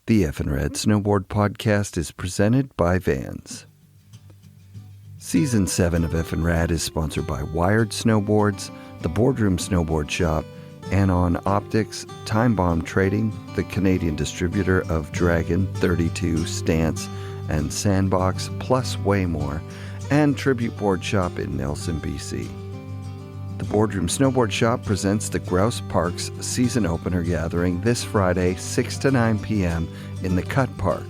The FNRad Snowboard Podcast is presented by Vans. Season 7 of FNRad is sponsored by Wired Snowboards, the Boardroom Snowboard Shop, Anon Optics, Time Bomb Trading, the Canadian distributor of Dragon, 32, Stance, and Sandbox, plus way more, and Tribute Board Shop in Nelson, BC. The Boardroom Snowboard Shop presents the Grouse Park's season opener gathering this Friday, 6 to 9 p.m. in the Cut Park.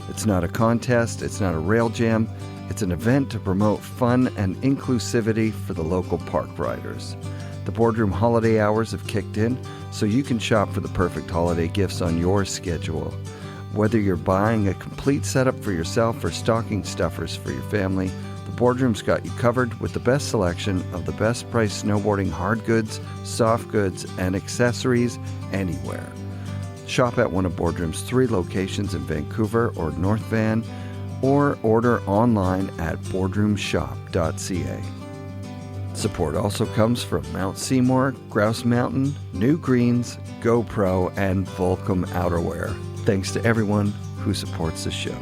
It's not a contest, it's not a rail jam, it's an event to promote fun and inclusivity for the local park riders. The Boardroom holiday hours have kicked in, so you can shop for the perfect holiday gifts on your schedule. Whether you're buying a complete setup for yourself or stocking stuffers for your family, the Boardroom's got you covered with the best selection of the best price snowboarding hard goods, soft goods, and accessories anywhere. Shop at one of Boardroom's 3 locations in Vancouver or North Van, or order online at boardroomshop.ca. Support also comes from Mount Seymour, Grouse Mountain, New Greens, GoPro, and Volcom Outerwear. Thanks to everyone who supports the show.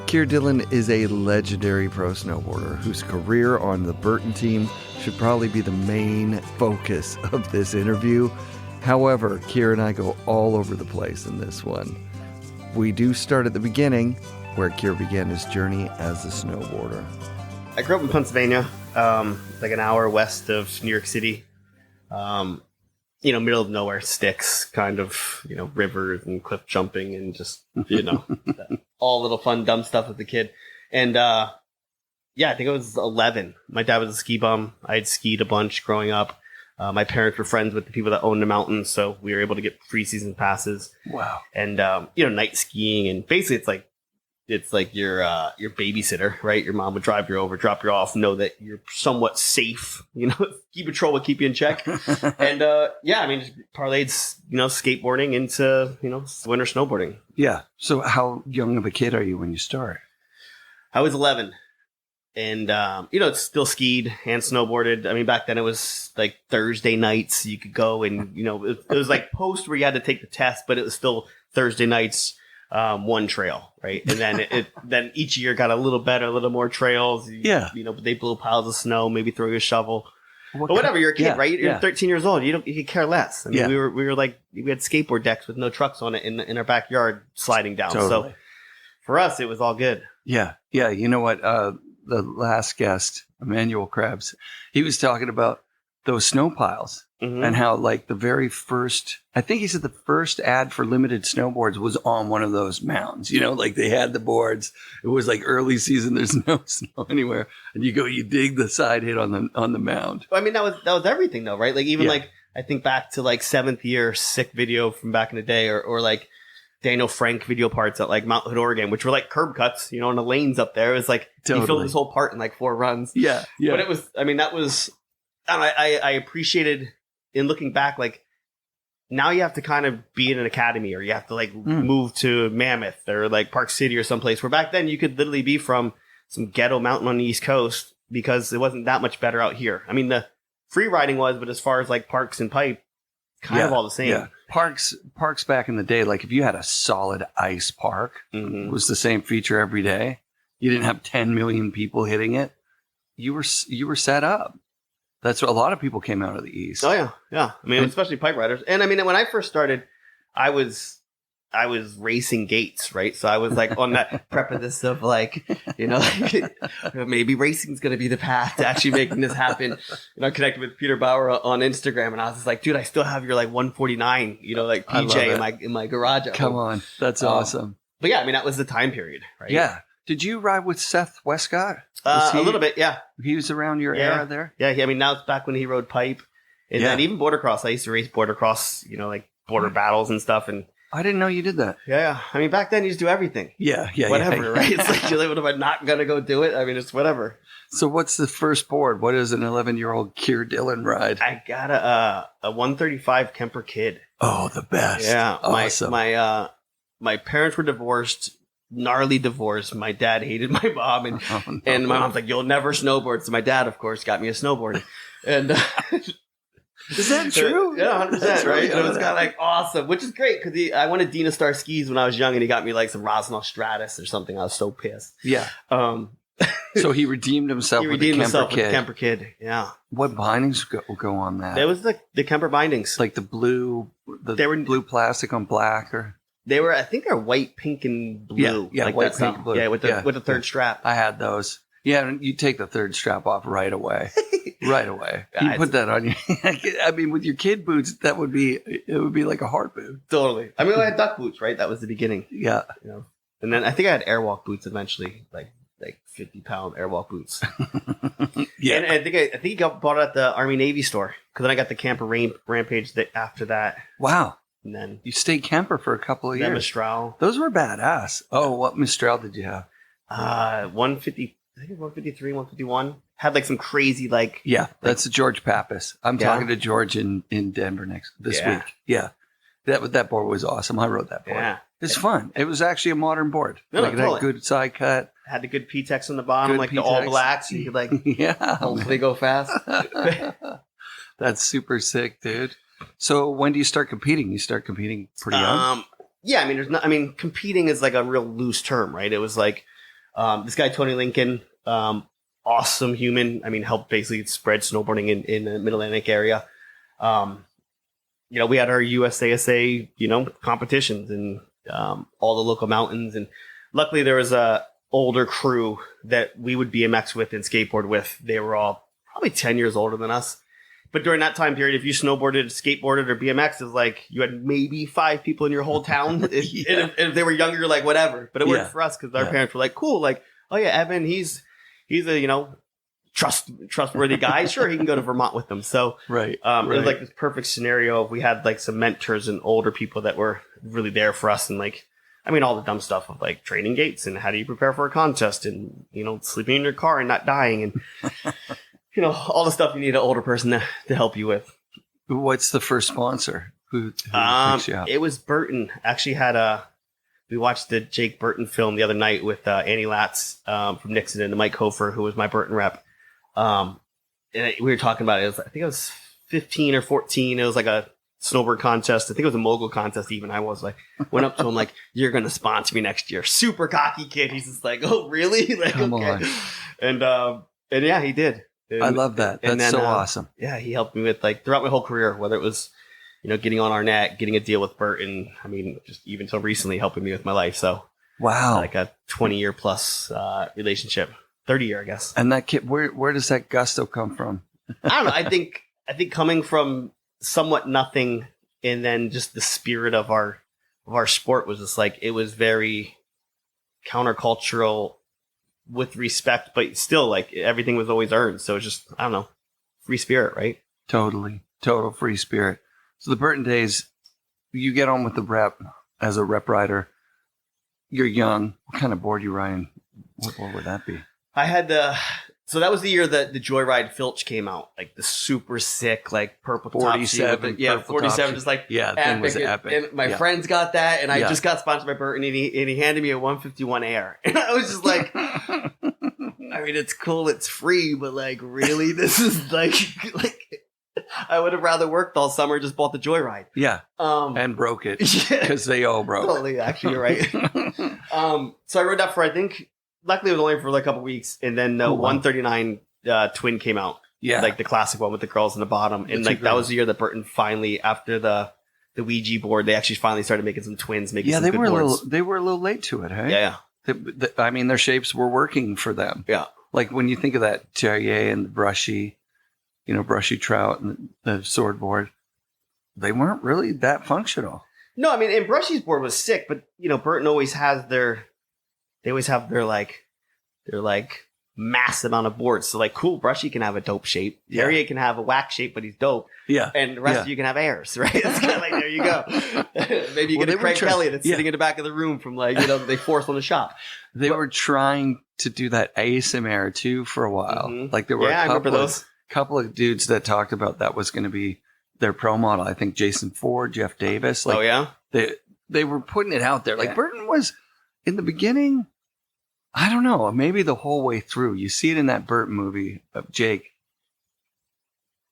Keir Dillon is a legendary pro snowboarder whose career on the Burton team should probably be the main focus of this interview. However, Keir and I go all over the place in this one. We do start at the beginning, where Keir began his journey as a snowboarder. I grew up in Pennsylvania, like an hour west of New York City. Middle of nowhere, sticks, kind of, rivers and cliff jumping and just, all little fun, dumb stuff as a kid. And, I think I was 11. My dad was a ski bum. I had skied a bunch growing up. My parents were friends with the people that owned the mountain, so we were able to get free season passes. Wow. And, night skiing. And basically it's like your babysitter, right? Your mom would drive you over, drop you off, know that you're somewhat safe, Ski Patrol would keep you in check. And, just parlayed, skateboarding into, winter snowboarding. Yeah. So how young of a kid are you when you start? I was 11 and, it's still skied and snowboarded. I mean, back then it was like Thursday nights you could go and, it was like post where you had to take the test, but it was still Thursday nights. One trail, right? And then then each year got a little better, a little more trails. Yeah. They blew piles of snow, maybe throw you a shovel. But whatever, you're a kid, right? You're 13 years old. You could care less. I mean, we were like, we had skateboard decks with no trucks on it in our backyard sliding down. Totally. So for us, it was all good. Yeah. Yeah. You know what? The last guest, Emmanuel Krabs, he was talking about those snow piles. Mm-hmm. And how, like, the very first, I think he said the first ad for limited snowboards was on one of those mounds. Like they had the boards. It was like early season. There's no snow anywhere, and you dig the side hit on the mound. I mean, that was everything, though, right? Like even like I think back to like 7th year sick video from back in the day, or like Daniel Frank video parts at like Mount Hood, Oregon, which were like curb cuts, on the lanes up there. It was like he filled this whole part in like 4 runs. Yeah. But it was, I mean, that was, I appreciated. In looking back, like now you have to kind of be in an academy or you have to like move to Mammoth or like Park City or someplace where back then you could literally be from some ghetto mountain on the East Coast because it wasn't that much better out here. I mean, the free riding was, but as far as like parks and pipe, kind of all the same. Yeah. Parks back in the day, like if you had a solid ice park, it was the same feature every day. You didn't have 10 million people hitting it. You were set up. That's what a lot of people came out of the East. Oh yeah, yeah. I mean, especially pipe riders. And I mean, when I first started, I was racing gates, right? So I was like on that precipice of like, maybe racing's going to be the path to actually making this happen. I connected with Peter Bauer on Instagram, and I was just like, dude, I still have your like 149, like PJ in my garage. Come on, that's awesome. But yeah, I mean, that was the time period, right? Yeah. Did you ride with Seth Westcott? A little bit, yeah. He was around your era there? Yeah, I mean, now it's back when he rode pipe. And then even border cross. I used to race border cross, like border battles and stuff. And I didn't know you did that. Yeah. I mean, back then you just do everything. Yeah. Whatever, right? It's like, what am I not going to go do it? I mean, it's whatever. So what's the first board? What does an 11-year-old Keir Dillon ride? I got a 135 Kemper Kid. Oh, the best. Yeah. Awesome. My parents were divorced. Gnarly divorce. My dad hated my mom, and my mom's like, "You'll never snowboard." So my dad, of course, got me a snowboard, and Is that true? Yeah, 100%, right? And it was kind of like awesome, which is great because I wanted Dina Star skis when I was young, and he got me like some Rosnoff Stratus or something. I was so pissed. Yeah. So he redeemed himself with the Kemper Kid. Yeah. What bindings go on that? It was the Kemper bindings. Like the blue plastic on black, or they were, I think they're white, pink, and blue. Yeah, like white, pink, and blue. Yeah, with the third strap. I had those. Yeah, and you take the third strap off right away. Right away. You put that on you. I mean, with your kid boots, it would be like a hard boot. Totally. I mean, I had duck boots, right? That was the beginning. Yeah. You know, and then I think I had airwalk boots eventually, like 50-pound airwalk boots. Yeah. And I think he bought it at the Army Navy store because then I got the Camper Rampage after that. Wow. And then you stayed camper for a couple of years. Mistral. Those were badass. Oh, what Mistral did you have? 150. I think it was 153, 151. Had like some crazy like. Yeah, that's George Pappas. I'm talking to George in Denver this week. Yeah, that board was awesome. I rode that board. Yeah, it's fun. It was actually a modern board. No, like that good side cut. Had the good P-Tex on the bottom, like the all blacks. So you could like hopefully go fast. That's super sick, dude. So when do you start competing? You start competing pretty young. Yeah, I mean, competing is like a real loose term, right? It was like. This guy, Tony Lincoln, awesome human. I mean, helped basically spread snowboarding in the Mid-Atlantic area. We had our USASA, competitions and all the local mountains. And luckily there was a older crew that we would BMX with and skateboard with. They were all probably 10 years older than us. But during that time period, if you snowboarded, skateboarded, or BMX, it was like you had maybe 5 people in your whole town. If they were younger, like whatever. But it worked for us because our parents were like, cool. Like, oh yeah, Evan, he's a, trustworthy guy. Sure, he can go to Vermont with them. So it was like this perfect scenario of we had like some mentors and older people that were really there for us. And like, I mean, all the dumb stuff of like training gates and how do you prepare for a contest and, sleeping in your car and not dying and... all the stuff you need an older person to help you with. What's the first sponsor? Who picks you up? It was Burton. Actually we watched the Jake Burton film the other night with Annie Latz from Nixon and Mike Hofer, who was my Burton rep. And we were talking about it. I think it was 15 or 14. It was like a snowboard contest. I think it was a mogul contest even. I was like, went up to him like, you're going to sponsor me next year. Super cocky kid. He's just like, oh, really? Like, Come on. And yeah, he did. And, I love that. That's so awesome. Yeah, he helped me with like throughout my whole career, whether it was, getting on our net, getting a deal with Burton. I mean, just even till recently helping me with my life. So wow, like a 20-year plus relationship, 30-year, I guess. And that kid, where does that gusto come from? I don't know. I think coming from somewhat nothing, and then just the spirit of our sport was just like it was very countercultural. With respect, but still, like everything was always earned. So it's just, I don't know, free spirit, right? Totally, total free spirit. So the Burton days, you get on with the rep as a rep rider. You're young. What kind of board you riding? What would that be? I had so that was the year that the Joyride Filch came out, like the super sick, like purple 47, top 47, just like thing was epic. And my friends got that, and I just got sponsored by Burton, and he handed me a 151 Air, and I was just like, I mean, it's cool, it's free, but like, really, this is like I would have rather worked all summer, just bought the Joyride, and broke it because they all broke. Totally, actually, you're right. So I rode that for I think. Luckily, it was only for like a couple weeks, and then 139 Twin came out. Yeah, like the classic one with the curls in the bottom, and like that was the year that Burton finally, after the Ouija board, they actually finally started making some twins. Making some good boards. They were a little late to it, hey? Yeah. I mean, their shapes were working for them. Yeah, like when you think of that Terrier and the brushy trout and the sword board, they weren't really that functional. No, I mean, and Brushy's board was sick, but Burton always has their. They always have their mass amount of boards. So like, cool, Brushy can have a dope shape. Terrier can have a whack shape, but he's dope. Yeah. And the rest of you can have airs, right? It's kind of like, there you go. Maybe you get a Craig Kelly that's sitting in the back of the room from they force on the shop. They were trying to do that ASIM air too for a while. Mm-hmm. Like there were a couple of dudes that talked about that was going to be their pro model. I think Jason Ford, Jeff Davis. Like, oh yeah. They were putting it out there. Like Burton was in the beginning. I don't know. Maybe the whole way through. You see it in that Burton movie of Jake.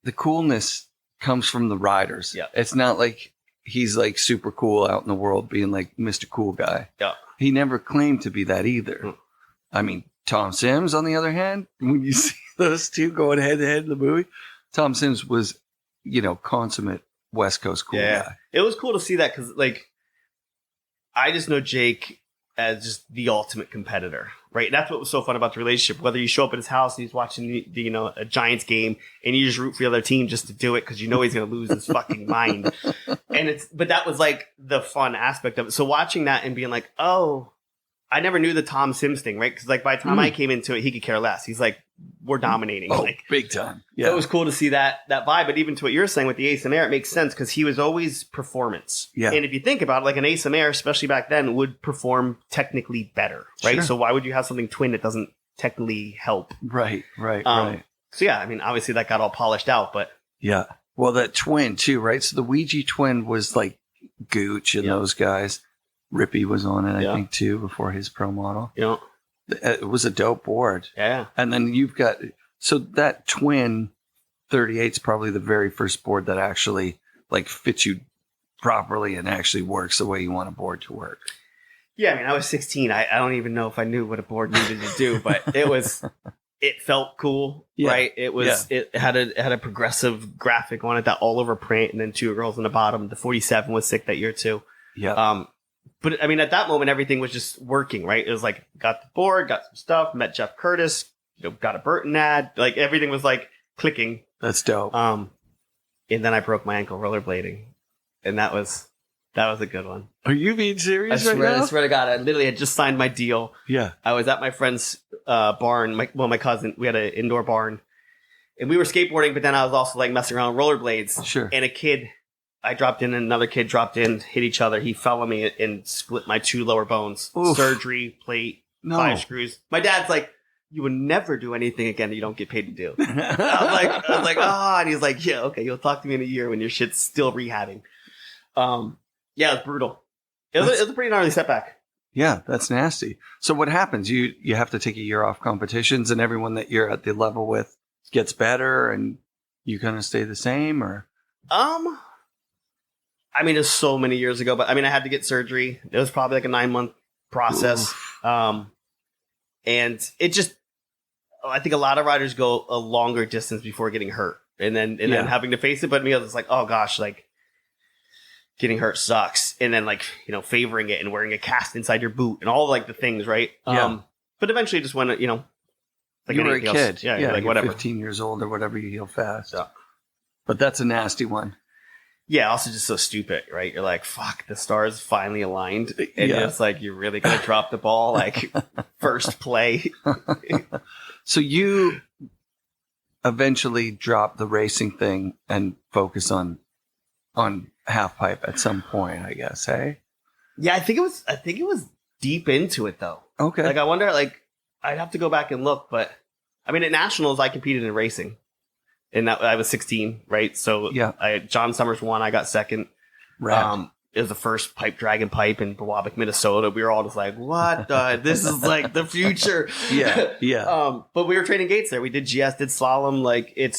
The coolness comes from the riders. Yeah. It's not like he's like super cool out in the world being like Mr. Cool Guy. Yeah. He never claimed to be that either. Mm. I mean, Tom Sims, on the other hand, when you see those two going head to head in the movie, Tom Sims was, consummate West Coast cool guy. It was cool to see that because, like, I just know Jake as just the ultimate competitor, right? That's what was so fun about the relationship. Whether you show up at his house and he's watching a Giants game and you just root for the other team just to do it because you know he's going to lose his fucking mind. But that was like the fun aspect of it. So watching that and being like, oh, I never knew the Tom Sims thing, right? Because like by the time I came into it, he could care less. He's like, we're dominating. Oh, like big time. Yeah. So it was cool to see that vibe. But even to what you're saying with the Ace and Air, it makes sense because he was always performance. Yeah. And if you think about it, like an Ace and Air, especially back then, would perform technically better, right? Sure. So why would you have something twin that doesn't technically help? Right. So yeah, I mean, obviously that got all polished out, but yeah. Well, that twin too, right? So the Ouija twin was like Gooch and those guys. Rippy was on it, I think, too, before his pro model. It was a dope board. Yeah. And then you've got, so that twin 38 is probably the very first board that actually like fits you properly and actually works the way you want a board to work. Yeah, I mean, I was 16. I don't even know if I knew what a board needed to do, but it felt cool, right? It had a progressive graphic on it, that all over print, and then two girls on the bottom. The 47 was sick that year too. Yeah. But I mean, at that moment, everything was just working, right? It was like, got the board, got some stuff, met Jeff Curtis, got a Burton ad, like everything was like clicking. That's dope. And then I broke my ankle rollerblading, and that was a good one. Are you being serious I now? swear to God, I literally had just signed my deal. Yeah. I was at my friend's barn. My cousin, we had an indoor barn, and we were skateboarding, but then I was also like messing around with rollerblades. Sure. And I dropped in, and another kid dropped in, hit each other. He fell on me and split my two lower bones. Oof. Surgery, plate, 5 screws. My dad's like, you would never do anything again that you don't get paid to do. I was like, and he's like, yeah, okay, you'll talk to me in a year when your shit's still rehabbing. Yeah, it was brutal. It was a pretty gnarly setback. Yeah, that's nasty. So what happens? You have to take a year off competitions, and everyone that you're at the level with gets better, and you kind of stay the same, or? I mean, it's so many years ago, but I mean, I had to get surgery. It was probably like a 9-month process. Oof. And it just, I think a lot of riders go a longer distance before getting hurt and then having to face it. But me, I was like, oh gosh, like getting hurt sucks. And then like, favoring it and wearing a cast inside your boot and all like the things, right? Yeah. But eventually just when, like you were a kid. Else, yeah, like whatever. 15 years old or whatever, you heal fast. Yeah. But that's a nasty one. Yeah, also just so stupid, right? You're like, fuck, the stars finally aligned. And it's like, you're really going to drop the ball, like, first play. So you eventually drop the racing thing and focus on halfpipe at some point, I guess, hey? Yeah, I think it was deep into it, though. Okay. Like, I wonder, like, I'd have to go back and look, but, I mean, at Nationals, I competed in racing. And that I was 16, right? So John Summers won. I got second. Right. It was the first pipe dragon pipe in Pewabic, Minnesota. We were all just like, "What? This is like the future." Yeah. But we were training gates there. We did GS, did slalom. Like it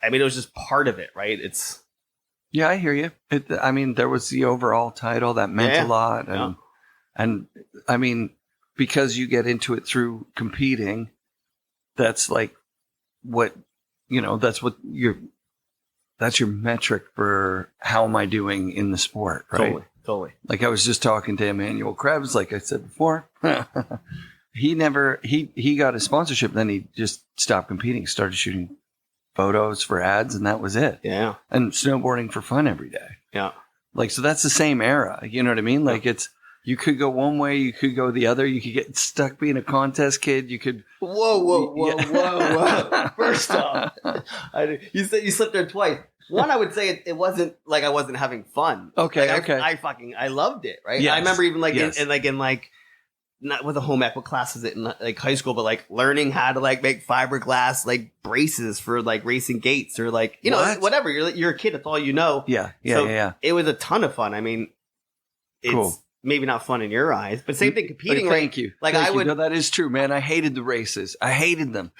was just part of it, right? Yeah, I hear you. There was the overall title that meant a lot, and I mean, because you get into it through competing, that's like what. That's your metric for how am I doing in the sport, right? Totally. Like I was just talking to Emmanuel Krebs, like I said before. He got a sponsorship, then he just stopped competing, started shooting photos for ads, and that was it. Yeah. And snowboarding for fun every day. Yeah. Like, so that's the same era. You know what I mean? Like you could go one way, you could go the other. You could get stuck being a contest kid. You could. Whoa. First off, you said you slipped there twice. One, I would say it wasn't like I wasn't having fun. Okay. I loved it, right? Yes. I remember even like not with a home ec, what class is it in like high school, but like learning how to like make fiberglass like braces for like racing gates or like, whatever. You're a kid. That's all you know. Yeah. It was a ton of fun. I mean, it's. Cool. Maybe not fun in your eyes, but same thing competing. Thank you. Like Thank I would. No, that is true, man. I hated the races. I hated them.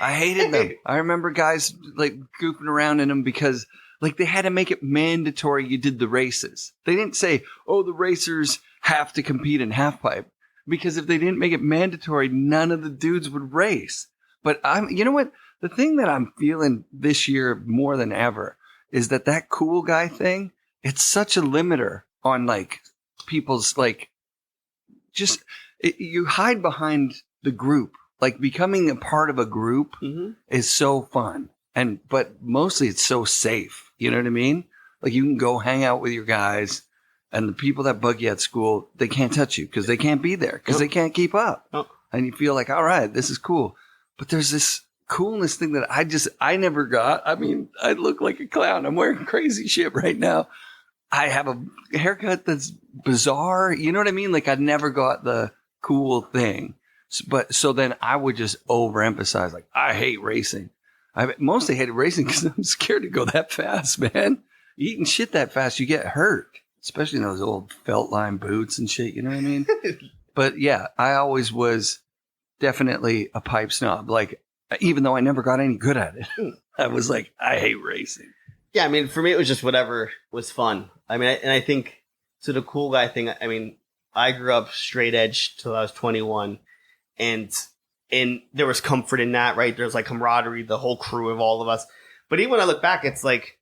I hated them. I remember guys like goofing around in them because like they had to make it mandatory you did the races. They didn't say, oh, the racers have to compete in halfpipe. Because if they didn't make it mandatory, none of the dudes would race. But you know what? The thing that I'm feeling this year more than ever is that cool guy thing, it's such a limiter on like people's like, you hide behind the group. Like becoming a part of a group is so fun. But mostly it's so safe. You know what I mean? Like you can go hang out with your guys and the people that bug you at school, they can't touch you because they can't be there because they can't keep up. And you feel like, all right, this is cool. But there's this coolness thing that I never got. I mean, I look like a clown. I'm wearing crazy shit right now. I have a haircut that's bizarre. You know what I mean? Like I never got the cool thing. But so then I would just overemphasize, like, I hate racing. I mostly hated racing because I'm scared to go that fast, man. Eating shit that fast, you get hurt, especially in those old felt line boots and shit. You know what I mean? But yeah, I always was definitely a pipe snob. Like, even though I never got any good at it, I was like, I hate racing. Yeah, I mean, for me, it was just whatever was fun. I mean, I think to the cool guy thing, I mean, I grew up straight edge till I was 21. And there was comfort in that, right? There's like camaraderie, the whole crew of all of us. But even when I look back, it's like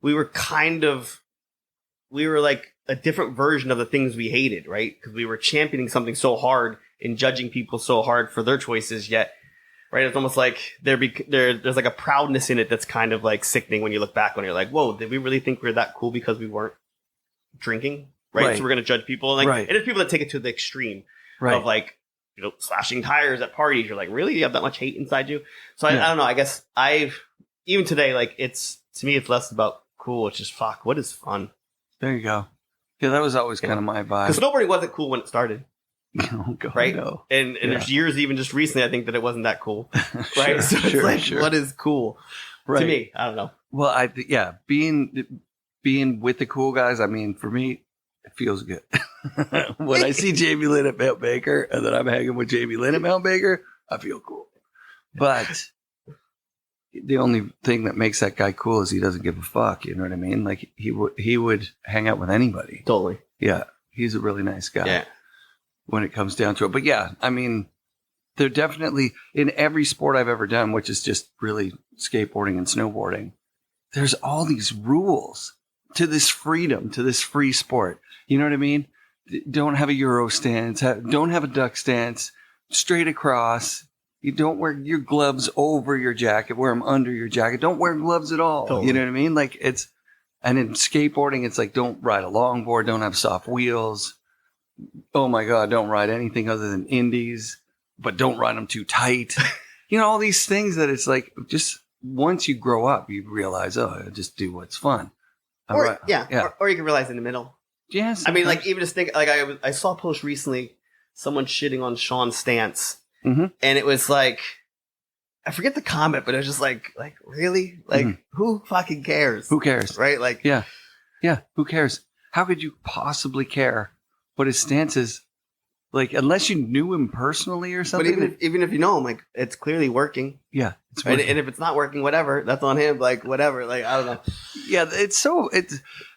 we were like a different version of the things we hated, right? Because we were championing something so hard and judging people so hard for their choices, yet, right? It's almost like there's like a proudness in it that's kind of like sickening when you look back when you're like, whoa, did we really think we were that cool because we weren't drinking, right? So we're going to judge people. And like, and there's people that take it to the extreme of like, you know, slashing tires at parties. You're like, really? You have that much hate inside you? So I don't know. I guess even today, like to me, it's less about cool. It's just fuck. What is fun? There you go. Yeah, that was always kind of my vibe. Because snowboarding wasn't cool when it started. Oh, God, right? No. And there's years, even just recently, I think that it wasn't that cool. Right? So it's like, what is cool? Right. To me, I don't know. Well, being with the cool guys, I mean, for me, it feels good. When I see Jamie Lynn at Mount Baker and then I'm hanging with Jamie Lynn at Mount Baker, I feel cool. But the only thing that makes that guy cool is he doesn't give a fuck. You know what I mean? Like he would hang out with anybody. Totally. Yeah. He's a really nice guy when it comes down to it. But yeah, I mean, they're definitely in every sport I've ever done, which is just really skateboarding and snowboarding. There's all these rules to this freedom, to this free sport. You know what I mean? Don't have a Euro stance. Don't have a duck stance. Straight across. You don't wear your gloves over your jacket. Wear them under your jacket. Don't wear gloves at all. Totally. You know what I mean? Like and in skateboarding, it's like don't ride a longboard. Don't have soft wheels. Oh my God, don't ride anything other than indies. But don't ride them too tight. You know, all these things that it's like just once you grow up, you realize, oh, I just do what's fun. Or you can realize in the middle. Yes. I mean, like, even just think, like, I saw a post recently, someone shitting on Sean's stance. Mm-hmm. And it was like, I forget the comment, but it was just like, really? Like, who fucking cares? Who cares? Right? Like, yeah. Who cares? How could you possibly care what his stance is? Like, unless you knew him personally or something. But even if you know him, like, it's clearly working. Yeah. It's working. And if it's not working, whatever, that's on him. Like, whatever. Like, I don't know. Yeah.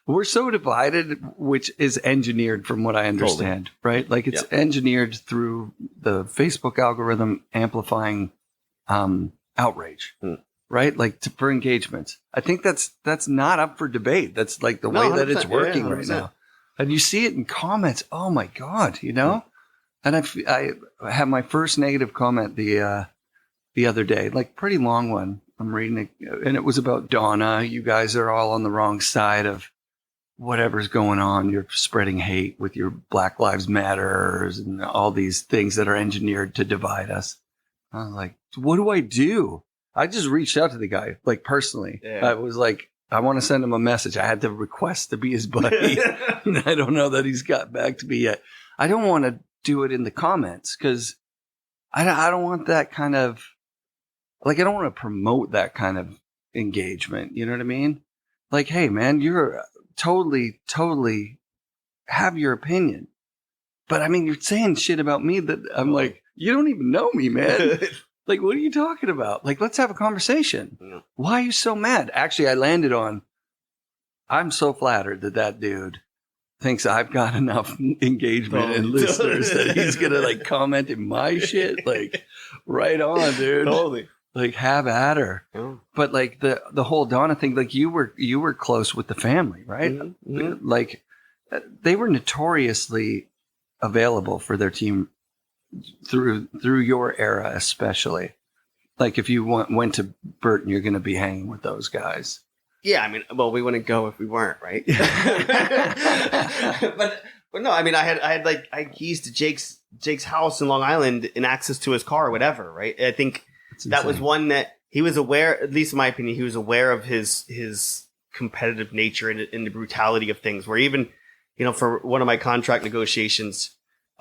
We're so divided, which is engineered from what I understand, right? Like it's engineered through the Facebook algorithm amplifying outrage, right? Like for engagement. I think that's not up for debate. That's like the way that it's working right now. And you see it in comments. Oh my God, you know? And I had my first negative comment the other day, like pretty long one. I'm reading it, and it was about Donna. You guys are all on the wrong side of whatever's going on. You're spreading hate with your Black Lives Matters and all these things that are engineered to divide us. I was like, what do I do? I just reached out to the guy, like personally. Yeah. I was like, I want to send him a message. I had to request to be his buddy. I don't know that he's got back to me yet. I don't want to do it in the comments because I don't want that kind of, like, I don't want to promote that kind of engagement. You know what I mean? Like, hey, man, you're totally have your opinion. But I mean, you're saying shit about me that I'm like, you don't even know me, man. Like, what are you talking about? Like, let's have a conversation. Yeah. Why are you so mad? Actually, I landed on, I'm so flattered that dude thinks I've got enough engagement and listeners that he's going to, like, comment in my shit. Like, right on, dude. Totally. Like, have at her. Yeah. But, like, the whole Donna thing, like, you were close with the family, right? Mm-hmm. Like, they were notoriously available for their team through your era, especially. Like, if you went to Burton, you're going to be hanging with those guys. Yeah, I mean, well, we wouldn't go if we weren't, right? but no, I mean, I had keys to Jake's house in Long Island and access to his car or whatever, right? I think that was one that he was aware, at least in my opinion, he was aware of his competitive nature and the brutality of things. Where even, you know, for one of my contract negotiations,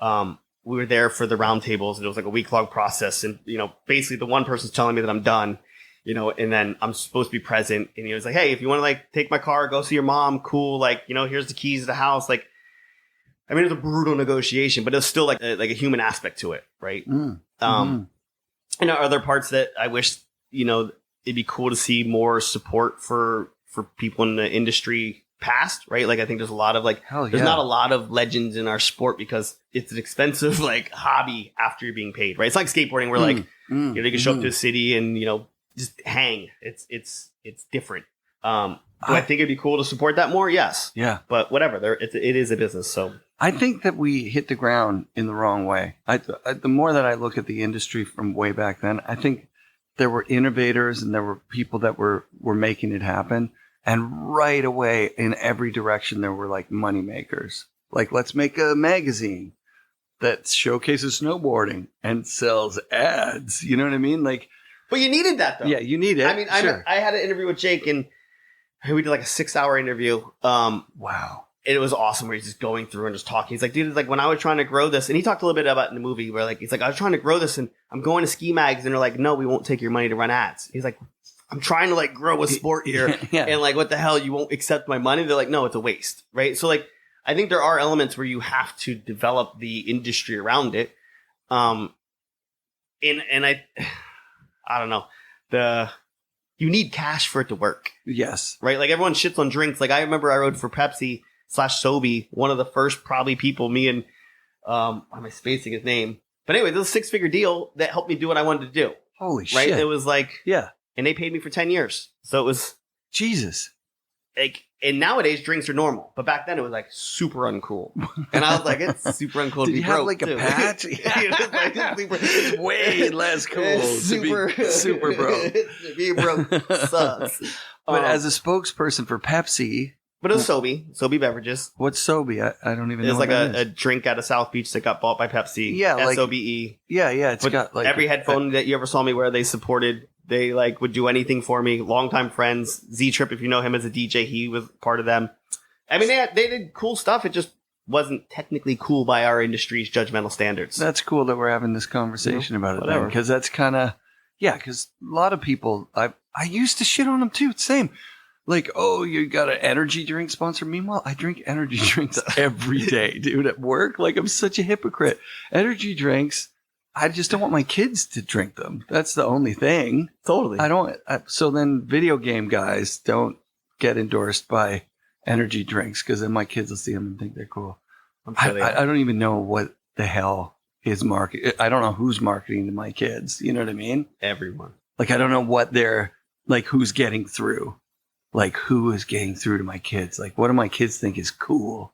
we were there for the roundtables, and it was like a week-long process. And, you know, basically the one person's telling me that I'm done, you know, and then I'm supposed to be present. And he was like, hey, if you want to, like, take my car, go see your mom, cool. Like, you know, here's the keys to the house. Like, I mean, it was a brutal negotiation, but it was still like a human aspect to it, right? And there are other parts that I wish, you know, it'd be cool to see more support for people in the industry past, right? Like, I think there's a lot of, like, there's not a lot of legends in our sport because it's an expensive, like, hobby after you're being paid, right? It's like skateboarding where, like, you know, you can show up to a city and, you know, just hang. It's different. Do I think it'd be cool to support that more? Yes. Yeah. But whatever, it is a business. So I think that we hit the ground in the wrong way. The more that I look at the industry from way back then, I think there were innovators and there were people that were making it happen. And right away, in every direction, there were, like, money makers. Like, let's make a magazine that showcases snowboarding and sells ads. You know what I mean? Like, but you needed that, though. Yeah, you need it. I mean, sure. I had an interview with Jake, and we did like a 6-hour interview. Wow. It was awesome where he's just going through and just talking. He's like, dude, it's like when I was trying to grow this, and he talked a little bit about in the movie where, like, he's like, I was trying to grow this and I'm going to ski mags, and they're like, no, we won't take your money to run ads. He's like, I'm trying to, like, grow a sport here. Yeah. And, like, what the hell? You won't accept my money? They're like, no, it's a waste. Right. So, like, I think there are elements where you have to develop the industry around it. And I don't know. You need cash for it to work. Yes. Right? Like, everyone shits on drinks. Like, I remember I rode for Pepsi/Sobe, one of the first probably people, me and, why am I spacing his name? But anyway, this was a 6-figure deal that helped me do what I wanted to do. Holy shit. Right? It was like, yeah. And they paid me for 10 years. So it was Jesus. Like, and nowadays drinks are normal, but back then it was, like, super uncool. And I was like, it's super uncool to be broke. Did you have, like, a patch? It's way less cool to be super broke. To be broke sucks. But as a spokesperson for Pepsi. But it was Sobe beverages. What's Sobe? I don't even know. It's like a drink out of South Beach that got bought by Pepsi. Yeah, like SOBE. Yeah. It's got, like, every headphone that you ever saw me wear, they supported. They, like, would do anything for me. Longtime friends. Z-Trip, if you know him as a DJ, he was part of them. I mean, they did cool stuff. It just wasn't technically cool by our industry's judgmental standards. That's cool that we're having this conversation about it then, because that's kind of, yeah, because a lot of people, I used to shit on them too. Same. Like, oh, you got an energy drink sponsor. Meanwhile, I drink energy drinks every day, dude, at work. Like, I'm such a hypocrite. Energy drinks, I just don't want my kids to drink them. That's the only thing. Totally. So then video game guys don't get endorsed by energy drinks because then my kids will see them and think they're cool. I don't even know what the hell is market. I don't know who's marketing to my kids. You know what I mean? Everyone. Like, I don't know what they're, like, who's getting through. Like, who is getting through to my kids? Like, what do my kids think is cool?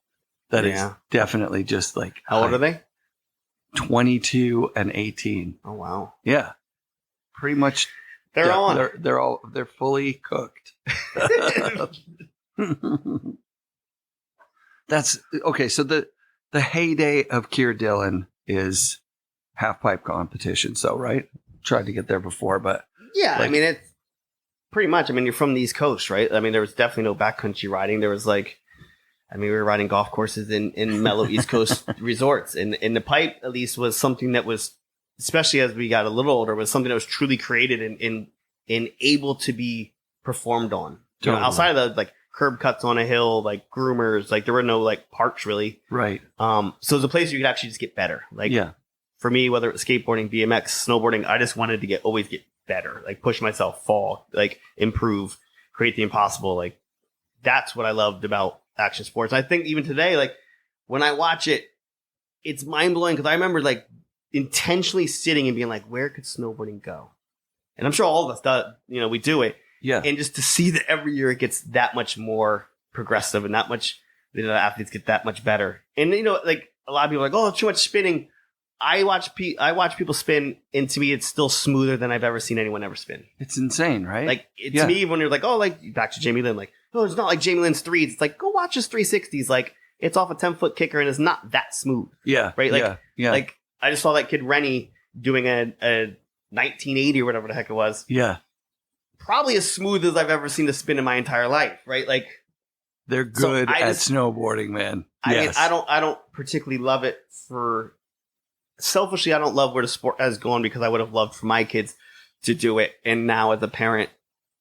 That is definitely just, like... How old are they? 22 and 18. Oh, wow. Yeah. Pretty much. They're on. They're fully cooked. That's okay. So the heyday of Keir Dillon is halfpipe competition. So, right. Tried to get there before, but yeah, like, I mean, it's pretty much, I mean, you're from the East Coast, right? I mean, there was definitely no backcountry riding. There was, like, I mean, we were riding golf courses in mellow East Coast resorts. And the pipe, at least, was something that was, especially as we got a little older, was something that was truly created and able to be performed on. You know, outside of the, like, curb cuts on a hill, like, groomers, like, there were no, like, parks, really. Right. So it was a place where you could actually just get better. Like, for me, whether it was skateboarding, BMX, snowboarding, I just wanted to always get better, like push myself, fall, like improve, create the impossible. Like that's what I loved about action sports. I think even today, like when I watch it, it's mind blowing because I remember like intentionally sitting and being like, where could snowboarding go? And I'm sure all of us do, we do it. Yeah. And just to see that every year it gets that much more progressive and that much, athletes get that much better. And, like a lot of people are like, oh, too much spinning. I watch people spin, and to me, it's still smoother than I've ever seen anyone ever spin. It's insane, right? Like, to me, when you're like, oh, like, back to Jamie Lynn, like, oh, it's not like Jamie Lynn's threes. It's like, go watch his 360s. Like, it's off a 10-foot kicker, and it's not that smooth. Yeah. Right? Like, yeah. Like, I just saw that kid Rennie doing a 1980 or whatever the heck it was. Yeah. Probably as smooth as I've ever seen a spin in my entire life, right? Like, they're good at snowboarding, man. I mean, I don't particularly love it for... Selfishly, I don't love where the sport has gone because I would have loved for my kids to do it. And now as a parent,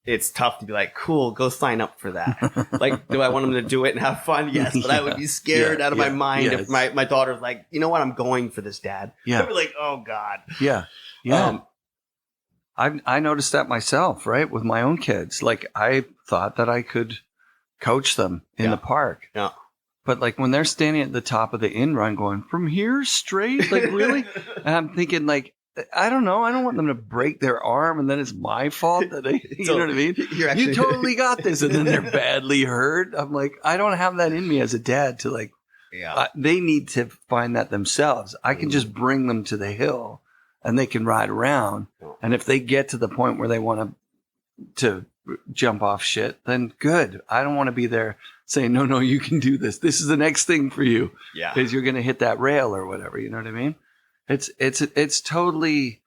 it's tough to be like, cool, go sign up for that. Like, do I want them to do it and have fun? Yes, but I would be scared out of my mind if my daughter's like, you know what, I'm going for this, Dad. Yeah. I'd be like, oh, God. Yeah. Yeah. I noticed that myself, right, with my own kids. Like, I thought that I could coach them in the park. Yeah. But like when they're standing at the top of the in run going, from here straight? Like, really? And I'm thinking like, I don't know. I don't want them to break their arm and then it's my fault that you know what I mean? You totally got this. And then they're badly hurt. I'm like, I don't have that in me as a dad to like, they need to find that themselves. I can just bring them to the hill and they can ride around. And if they get to the point where they want to jump off shit, then good. I don't want to be there saying, no, you can do this. This is the next thing for you. Yeah. Because you're going to hit that rail or whatever. You know what I mean? It's totally,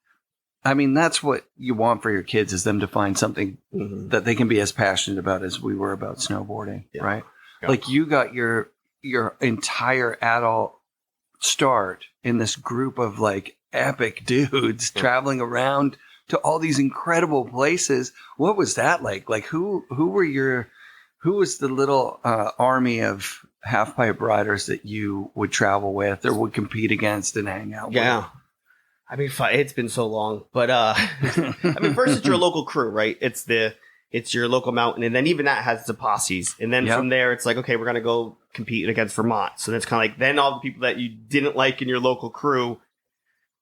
I mean, that's what you want for your kids is them to find something that they can be as passionate about as we were about snowboarding. Yeah. Right. Yeah. Like you got your entire adult start in this group of like epic dudes traveling around to all these incredible places. What was that like? Like who was the little army of halfpipe riders that you would travel with or would compete against and hang out with? Yeah. I mean, it's been so long, but I mean, first it's your local crew, right? It's your local mountain, and then even that has the posses, and then from there it's like, okay, we're gonna go compete against Vermont. So that's kind of like then all the people that you didn't like in your local crew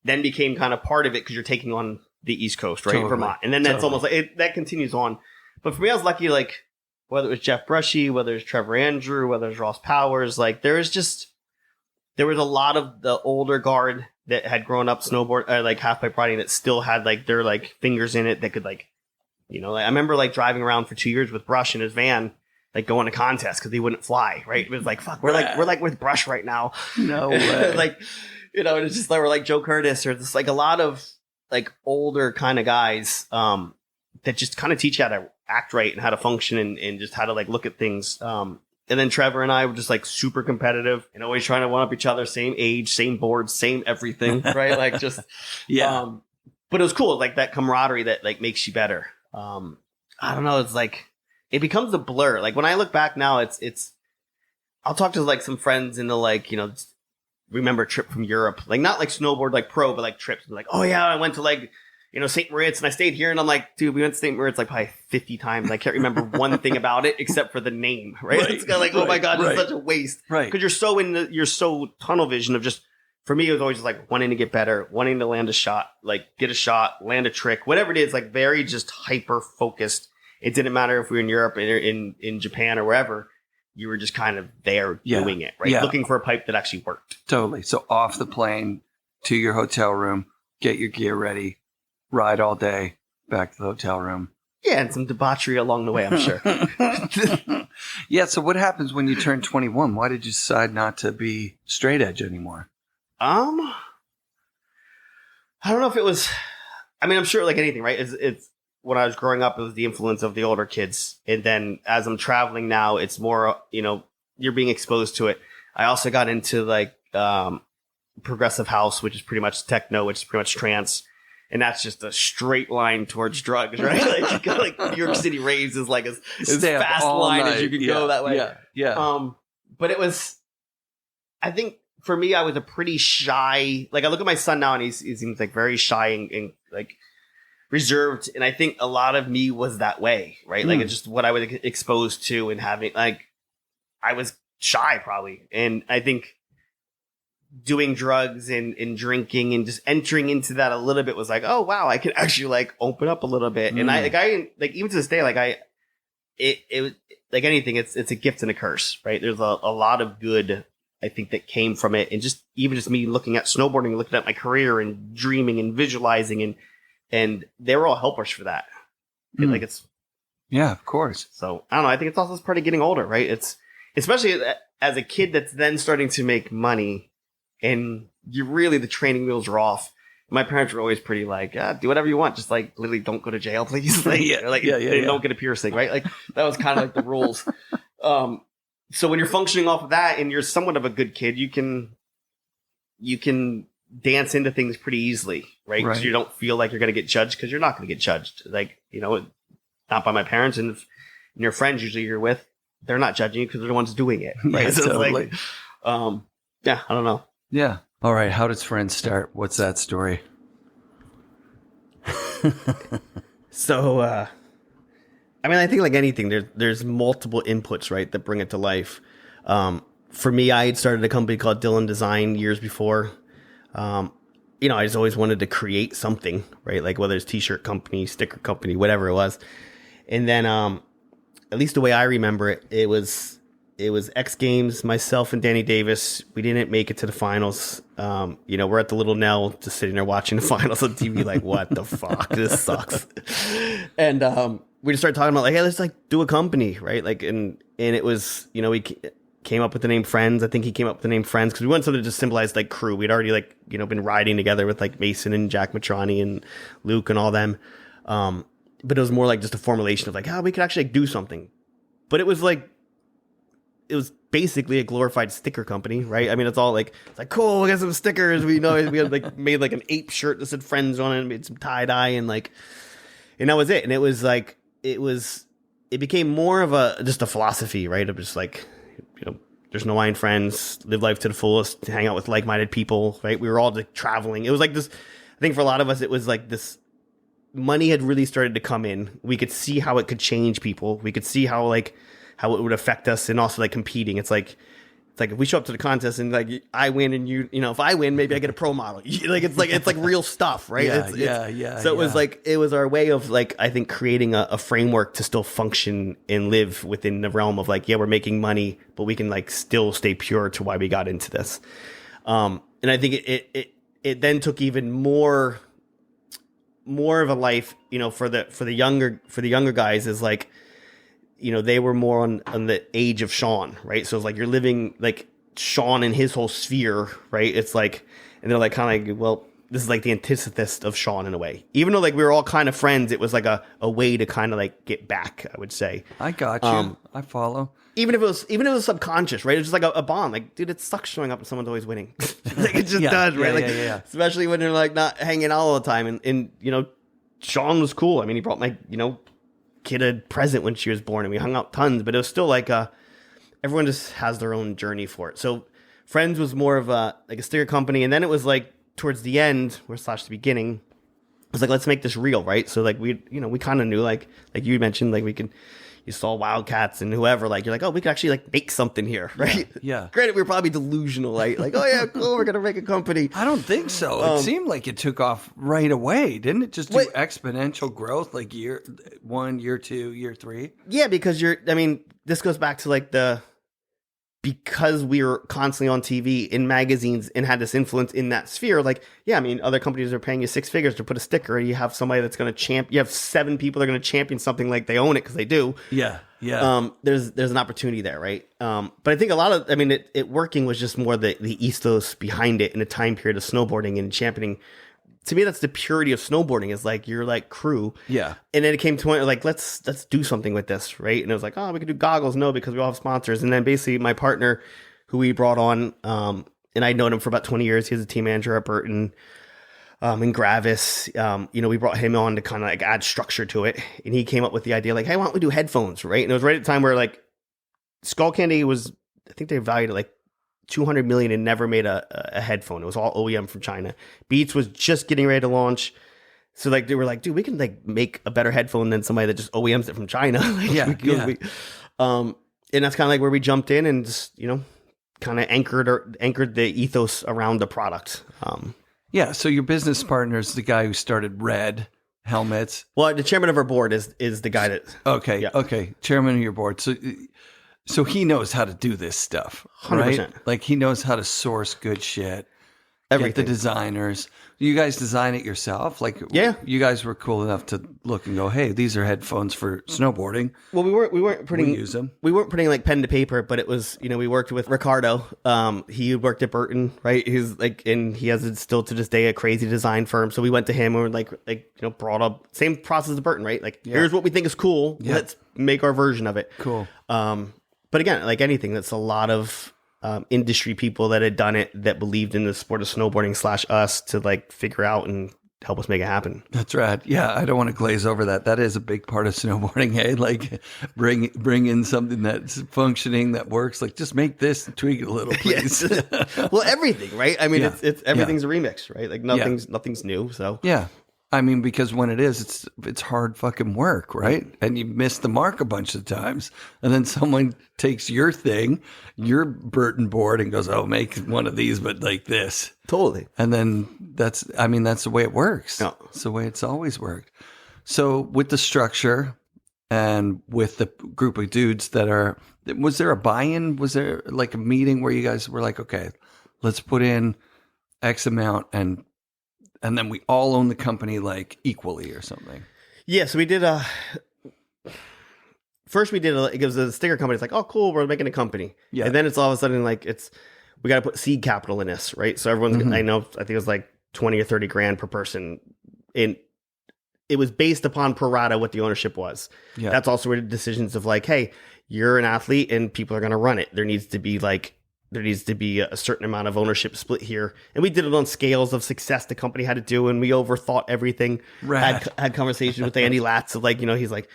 then became kind of part of it because you're taking on the East Coast, right? Totally. Vermont, and then that's almost like that continues on. But for me, I was lucky, like. Whether it was Jeff Brushy, whether it's Trevor Andrew, whether it's Ross Powers, like there was a lot of the older guard that had grown up snowboard, like halfpipe riding that still had like their like fingers in it that could like, like, I remember like driving around for 2 years with Brush in his van, like going to contests because he wouldn't fly, right? It was like, fuck, we're like with Brush right now. No way. Like, it's just like, we're like Joe Curtis or just like a lot of like older kind of guys, that just kind of teach you how to act right and how to function and just how to like look at things. And then Trevor and I were just like super competitive and always trying to one up each other, same age, same boards, same everything, right? Like just, but it was cool. Like that camaraderie that like makes you better. I don't know. It's like, it becomes a blur. Like when I look back now, I'll talk to like some friends in the like, remember a trip from Europe, like not like snowboard, like pro, but like trips. Like, oh yeah, I went to like, St. Moritz, and I stayed here, and I'm like, dude, we went to St. Moritz like probably 50 times. I can't remember one thing about it except for the name, right? It's kind of like, oh my God, it's such a waste. Right. Because you're so tunnel vision of just, for me, it was always just like wanting to get better, wanting to land a shot, like get a shot, land a trick, whatever it is, like very just hyper focused. It didn't matter if we were in Europe or in Japan or wherever. You were just kind of there doing it, right? Yeah. Looking for a pipe that actually worked. Totally. So off the plane to your hotel room, get your gear ready. Ride all day, back to the hotel room. Yeah, and some debauchery along the way, I'm sure. Yeah, so what happens when you turn 21? Why did you decide not to be straight edge anymore? I don't know if it was... I mean, I'm sure like anything, right? It's when I was growing up, it was the influence of the older kids. And then as I'm traveling now, it's more, you're being exposed to it. I also got into like progressive house, which is pretty much techno, which is pretty much trance. And that's just a straight line towards drugs, right? Like, you go, like New York City raves is like as fast line as you can go that way. Yeah. But it was, I think for me, I was a pretty shy, like I look at my son now and he seems like very shy and like reserved. And I think a lot of me was that way, right? Like it's just what I was exposed to and having, like, I was shy probably. And I think doing drugs and drinking and just entering into that a little bit was like, oh wow, I can actually like open up a little bit. And I like even to this day, like it was like anything, it's a gift and a curse, right? There's a lot of good, I think, that came from it. And just even just me looking at snowboarding, looking at my career and dreaming and visualizing and they were all helpers for that. Like it's, yeah, of course. So I don't know. I think it's also part of getting older, right? It's especially as a kid that's then starting to make money and you really, the training wheels are off. My parents were always pretty like, do whatever you want. Just like literally don't go to jail, please. Like, don't get a piercing, right? Like that was kind of like the rules. So when you're functioning off of that and you're somewhat of a good kid, you can dance into things pretty easily, right? Because you don't feel like you're going to get judged because you're not going to get judged. Like, not by my parents. And your friends usually you're with, they're not judging you because they're the ones doing it, right? Yeah, so totally. It's like, I don't know. Yeah. All right. How does Frends start? What's that story? So, I mean, I think like anything, there's multiple inputs, right, that bring it to life. For me, I had started a company called Dillon Design years before. I just always wanted to create something, right? Like whether it's t-shirt company, sticker company, whatever it was. And then, at least the way I remember it, it was X Games, myself and Danny Davis. We didn't make it to the finals. We're at the Little Nell just sitting there watching the finals on TV like, what the fuck? This sucks. And we just started talking about like, hey, let's like do a company, right? Like, and it was, we came up with the name Frends. I think he came up with the name Frends because we wanted something to just symbolize like crew. We'd already like, been riding together with like Mason and Jack Matrani and Luke and all them. But it was more like just a formulation of like, how we could actually like, do something. But it was basically a glorified sticker company, right? I mean, it's all like, it's like, cool, we got some stickers. We had like made like an ape shirt that said Frends on it and made some tie dye and that was it. And it was like, it became more of just a philosophy, right? Of just like, there's no line friends, live life to the fullest, hang out with like-minded people, right? We were all like traveling. It was like this, I think for a lot of us, it was like this, money had really started to come in. We could see how it could change people. We could see how it would affect us and also like competing. It's like if we show up to the contest and like I win and if I win, maybe I get a pro model. It's like real stuff, right? Yeah. So it was our way of like, I think creating a framework to still function and live within the realm of like, yeah, we're making money, but we can like still stay pure to why we got into this. And I think it then took even more of a life, for the younger guys is like, they were more on the age of Sean, right? So it's like you're living like Sean in his whole sphere, right? It's like, and they're like kind of like, well, this is like the antithesis of Sean in a way. Even though like we were all kind of friends, it was like a way to kind of like get back, I would say. I got you. I follow. Even if it was subconscious, right? It's just like a bond. Like, dude, it sucks showing up and someo's always winning. Like it just does, right? Especially when they're like not hanging out all the time. And Sean was cool. I mean, he brought my, kid a present when she was born and we hung out tons, but it was still like everyone just has their own journey for it. So Frends was more of a sticker company. And then it was like towards the end or / the beginning, it was like, let's make this real. Right. So like we kind of knew like you mentioned, like you saw Wildcats and whoever, like you're like, oh, we could actually like make something here, right? Yeah. Granted, we were probably delusional, like oh yeah, cool, we're gonna make a company. I don't think so. It seemed like it took off right away, didn't it? Just do exponential growth, like year 1, year 2, year 3. Yeah, because this goes back to because we were constantly on TV in magazines and had this influence in that sphere, like, yeah, I mean, other companies are paying you 6 figures to put a sticker. You have somebody that's going to you have 7 people that are going to champion something like they own it because they do. Yeah. There's an opportunity there, right? But I think a lot of, it working was just more the ethos behind it in a time period of snowboarding and championing. To me, that's the purity of snowboarding, is like you're like crew. Yeah. And then it came to point like, let's do something with this, right? And it was like, oh, we could do goggles. No, because we all have sponsors. And then basically my partner, who we brought on, and I'd known him for about 20 years. He was a team manager at Burton and Gravis. We brought him on to kind of like add structure to it. And he came up with the idea like, hey, why don't we do headphones, right? And it was right at the time where like Skull Candy was, I think they valued at like $200 million and never made a headphone. It was all OEM from China. Beats was just getting ready to launch. So like they were like, dude, we can like make a better headphone than somebody that just OEMs it from China. And that's kind of like where we jumped in and just, kind of anchored the ethos around the product. So your business partner is the guy who started Red Helmets. Well, the chairman of our board is the guy that. Okay, chairman of your board. So he knows how to do this stuff, right? 100%. Like he knows how to source good shit. Everything. Get the designers. You guys design it yourself? Like, you guys were cool enough to look and go, hey, these are headphones for snowboarding. Well, we weren't putting use them. We weren't putting like pen to paper, but it was, we worked with Ricardo. He worked at Burton, right? He's like, and he has still to this day a crazy design firm. So we went to him and we're brought up same process as Burton, right? Like, here's what we think is cool. Yeah. Let's make our version of it. Cool. But again, like anything, that's a lot of industry people that had done it, that believed in the sport of snowboarding / us to like figure out and help us make it happen. That's right. Yeah, I don't want to glaze over that. That is a big part of snowboarding. Hey, like bring in something that's functioning, that works. Like just make this and tweak it a little, please. Well, everything, right? I mean, it's everything's a remix, right? Like nothing's new. So yeah. I mean, because when it is, it's hard fucking work, right? And you miss the mark a bunch of times. And then someone takes your thing, your Burton board, and goes, oh, make one of these, but like this. Totally. And then that's the way it works. No. It's the way it's always worked. So with the structure and with the group of dudes was there a buy-in? Was there like a meeting where you guys were like, okay, let's put in X amount and then we all own the company like equally or something? Yeah, so we did first it was a sticker company. It's like, oh, cool, we're making a company. Yeah. And then it's all of a sudden like we got to put seed capital in this, right? So everyone's, I think it was like 20 or 30 grand per person. And it was based upon pro rata what the ownership was. Yeah. That's also where the decisions of like, hey, you're an athlete and people are going to run it. There needs to be a certain amount of ownership split here. And we did it on scales of success the company had to do, and we overthought everything. Had conversations with Andy Latz of like, he's like,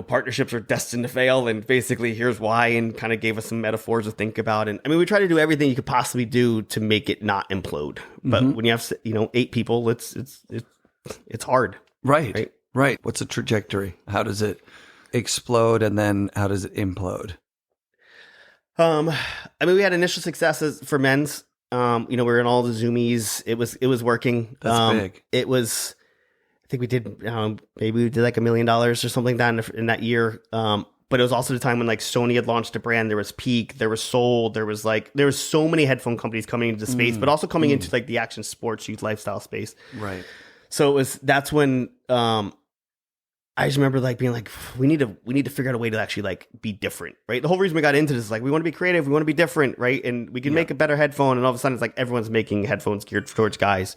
partnerships are destined to fail, and basically here's why, and kind of gave us some metaphors to think about. And I mean, we try to do everything you could possibly do to make it not implode. But when you have, 8 people, it's hard. Right. What's the trajectory? How does it explode, and then how does it implode? I mean, we had initial successes for men's. We were in all the Zoomies. It was working. That's big. It was, I think we did, maybe we did like $1 million or something like that in that year. But it was also the time when like Sony had launched a brand. There was Peak, there was Soul, there was so many headphone companies coming into the space, but also coming into like the action sports youth lifestyle space. Right. So that's when, I just remember like being like, we need to figure out a way to actually like be different, right? The whole reason we got into this is like, we want to be creative, we want to be different, right? And we can make a better headphone. And all of a sudden it's like everyone's making headphones geared towards guys.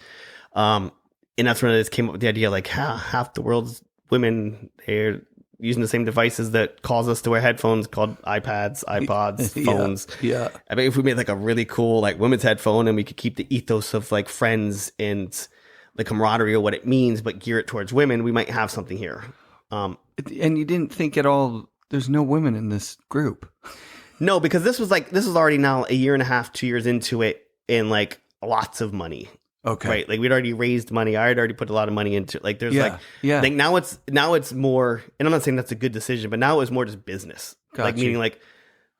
And that's when it came up with the idea, like half the world's women, they're using the same devices that cause us to wear headphones, called iPads, iPods, phones. Yeah. I mean, if we made like a really cool like women's headphone and we could keep the ethos of like Frends and the camaraderie of what it means, but gear it towards women, we might have something here. And you didn't think at all, there's no women in this group. No, because this was already now a year and a half, 2 years into it, and like lots of money. Okay. Right. Like we'd already raised money. I had already put a lot of money into it. Like there's like now it's more, and I'm not saying that's a good decision, but now it's more just business. Gotcha. Like meaning like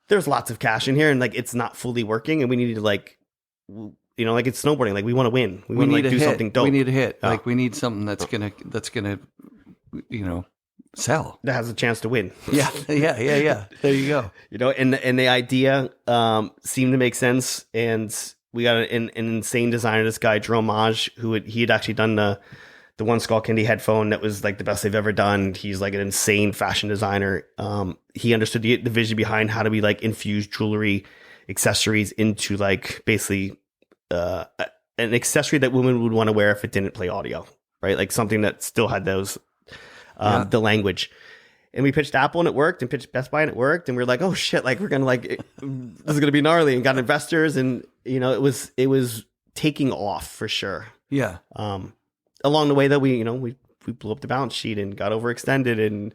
there's lots of cash in here and like it's not fully working, and we need to like, like it's snowboarding. Like we want to win. We want to like do something dope. We need a hit. Like we need something that's gonna sell. That has a chance to win. Yeah. There you go. And the idea seemed to make sense, and we got an insane designer, this guy Jerome Maj, he had actually done the one Skull Candy headphone that was like the best they've ever done. He's like an insane fashion designer. He understood the vision behind how do we like infuse jewelry, accessories into like basically an accessory that women would want to wear if it didn't play audio, right? Like something that still had those the language. And we pitched Apple and it worked, and pitched Best Buy and it worked, and we were like, oh shit, like we're gonna like this is gonna be gnarly, and got investors, and it was taking off for sure. Yeah. Along the way though, we blew up the balance sheet and got overextended, and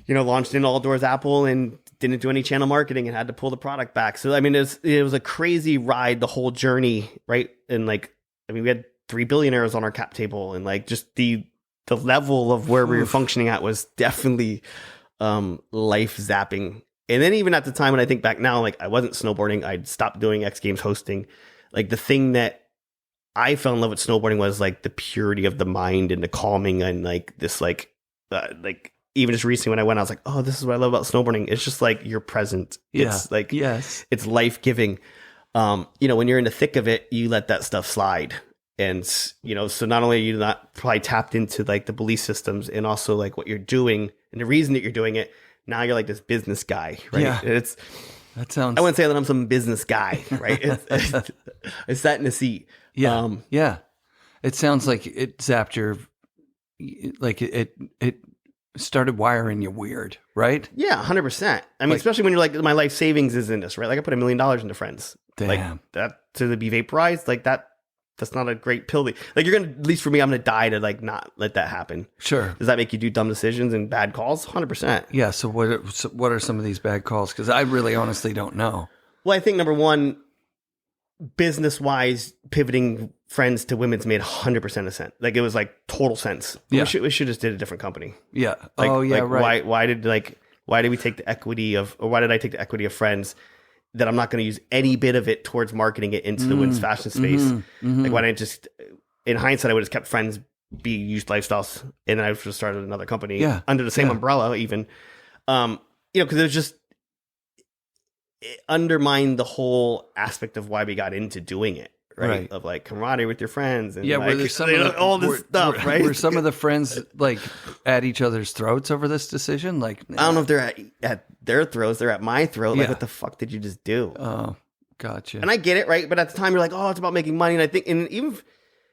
launched in all doors Apple and didn't do any channel marketing and had to pull the product back. So, I mean, it was a crazy ride, the whole journey, right? And like, I mean, we had 3 billionaires on our cap table, and like just the level of where we were functioning at was definitely life zapping. And then even at the time, when I think back now, like I wasn't snowboarding, I'd stopped doing X Games hosting. Like the thing that I fell in love with snowboarding was like the purity of the mind and the calming and like this like even just recently when I went, I was like, oh, this is what I love about snowboarding. It's just like you're present. It's like, it's life giving. When you're in the thick of it, you let that stuff slide. And, so not only are you not probably tapped into like the belief systems and also like what you're doing and the reason that you're doing it, now you're like this business guy, right? Yeah. I wouldn't say that I'm some business guy, right? I sat in a seat. Yeah. It sounds like it zapped your, like it started wiring you weird, right? Yeah, 100%. I mean, especially when you're like, my life savings is in this, right? Like I put $1 million into Frends. Damn. Like that to be vaporized, like that's not a great pill. Like you're going to, at least for me, I'm going to die to like not let that happen. Sure. Does that make you do dumb decisions and bad calls? 100%. Yeah. So what are some of these bad calls? Because I really honestly don't know. Well, I think number one, business-wise, pivoting Frends to women's made 100% of sense. Like it was like total sense. Yeah. We should just did a different company. Yeah. Like, right. Why did we take the equity of, or why did I take the equity of Frends that I'm not going to use any bit of it towards marketing it into the women's fashion space? Like why didn't I just, in hindsight, I would have kept Frends be used lifestyles and then I would have started another company under the same umbrella even. Because it was just, it undermined the whole aspect of why we got into doing it. Right. Of like camaraderie with your friends and were there some of all this stuff, right? Were some of the friends like at each other's throats over this decision? Like, I don't know if they're at their throats, they're at my throat. Like, what the fuck did you just do? Oh, gotcha. And I get it, right? But at the time, you're like, oh, it's about making money. And I think, and even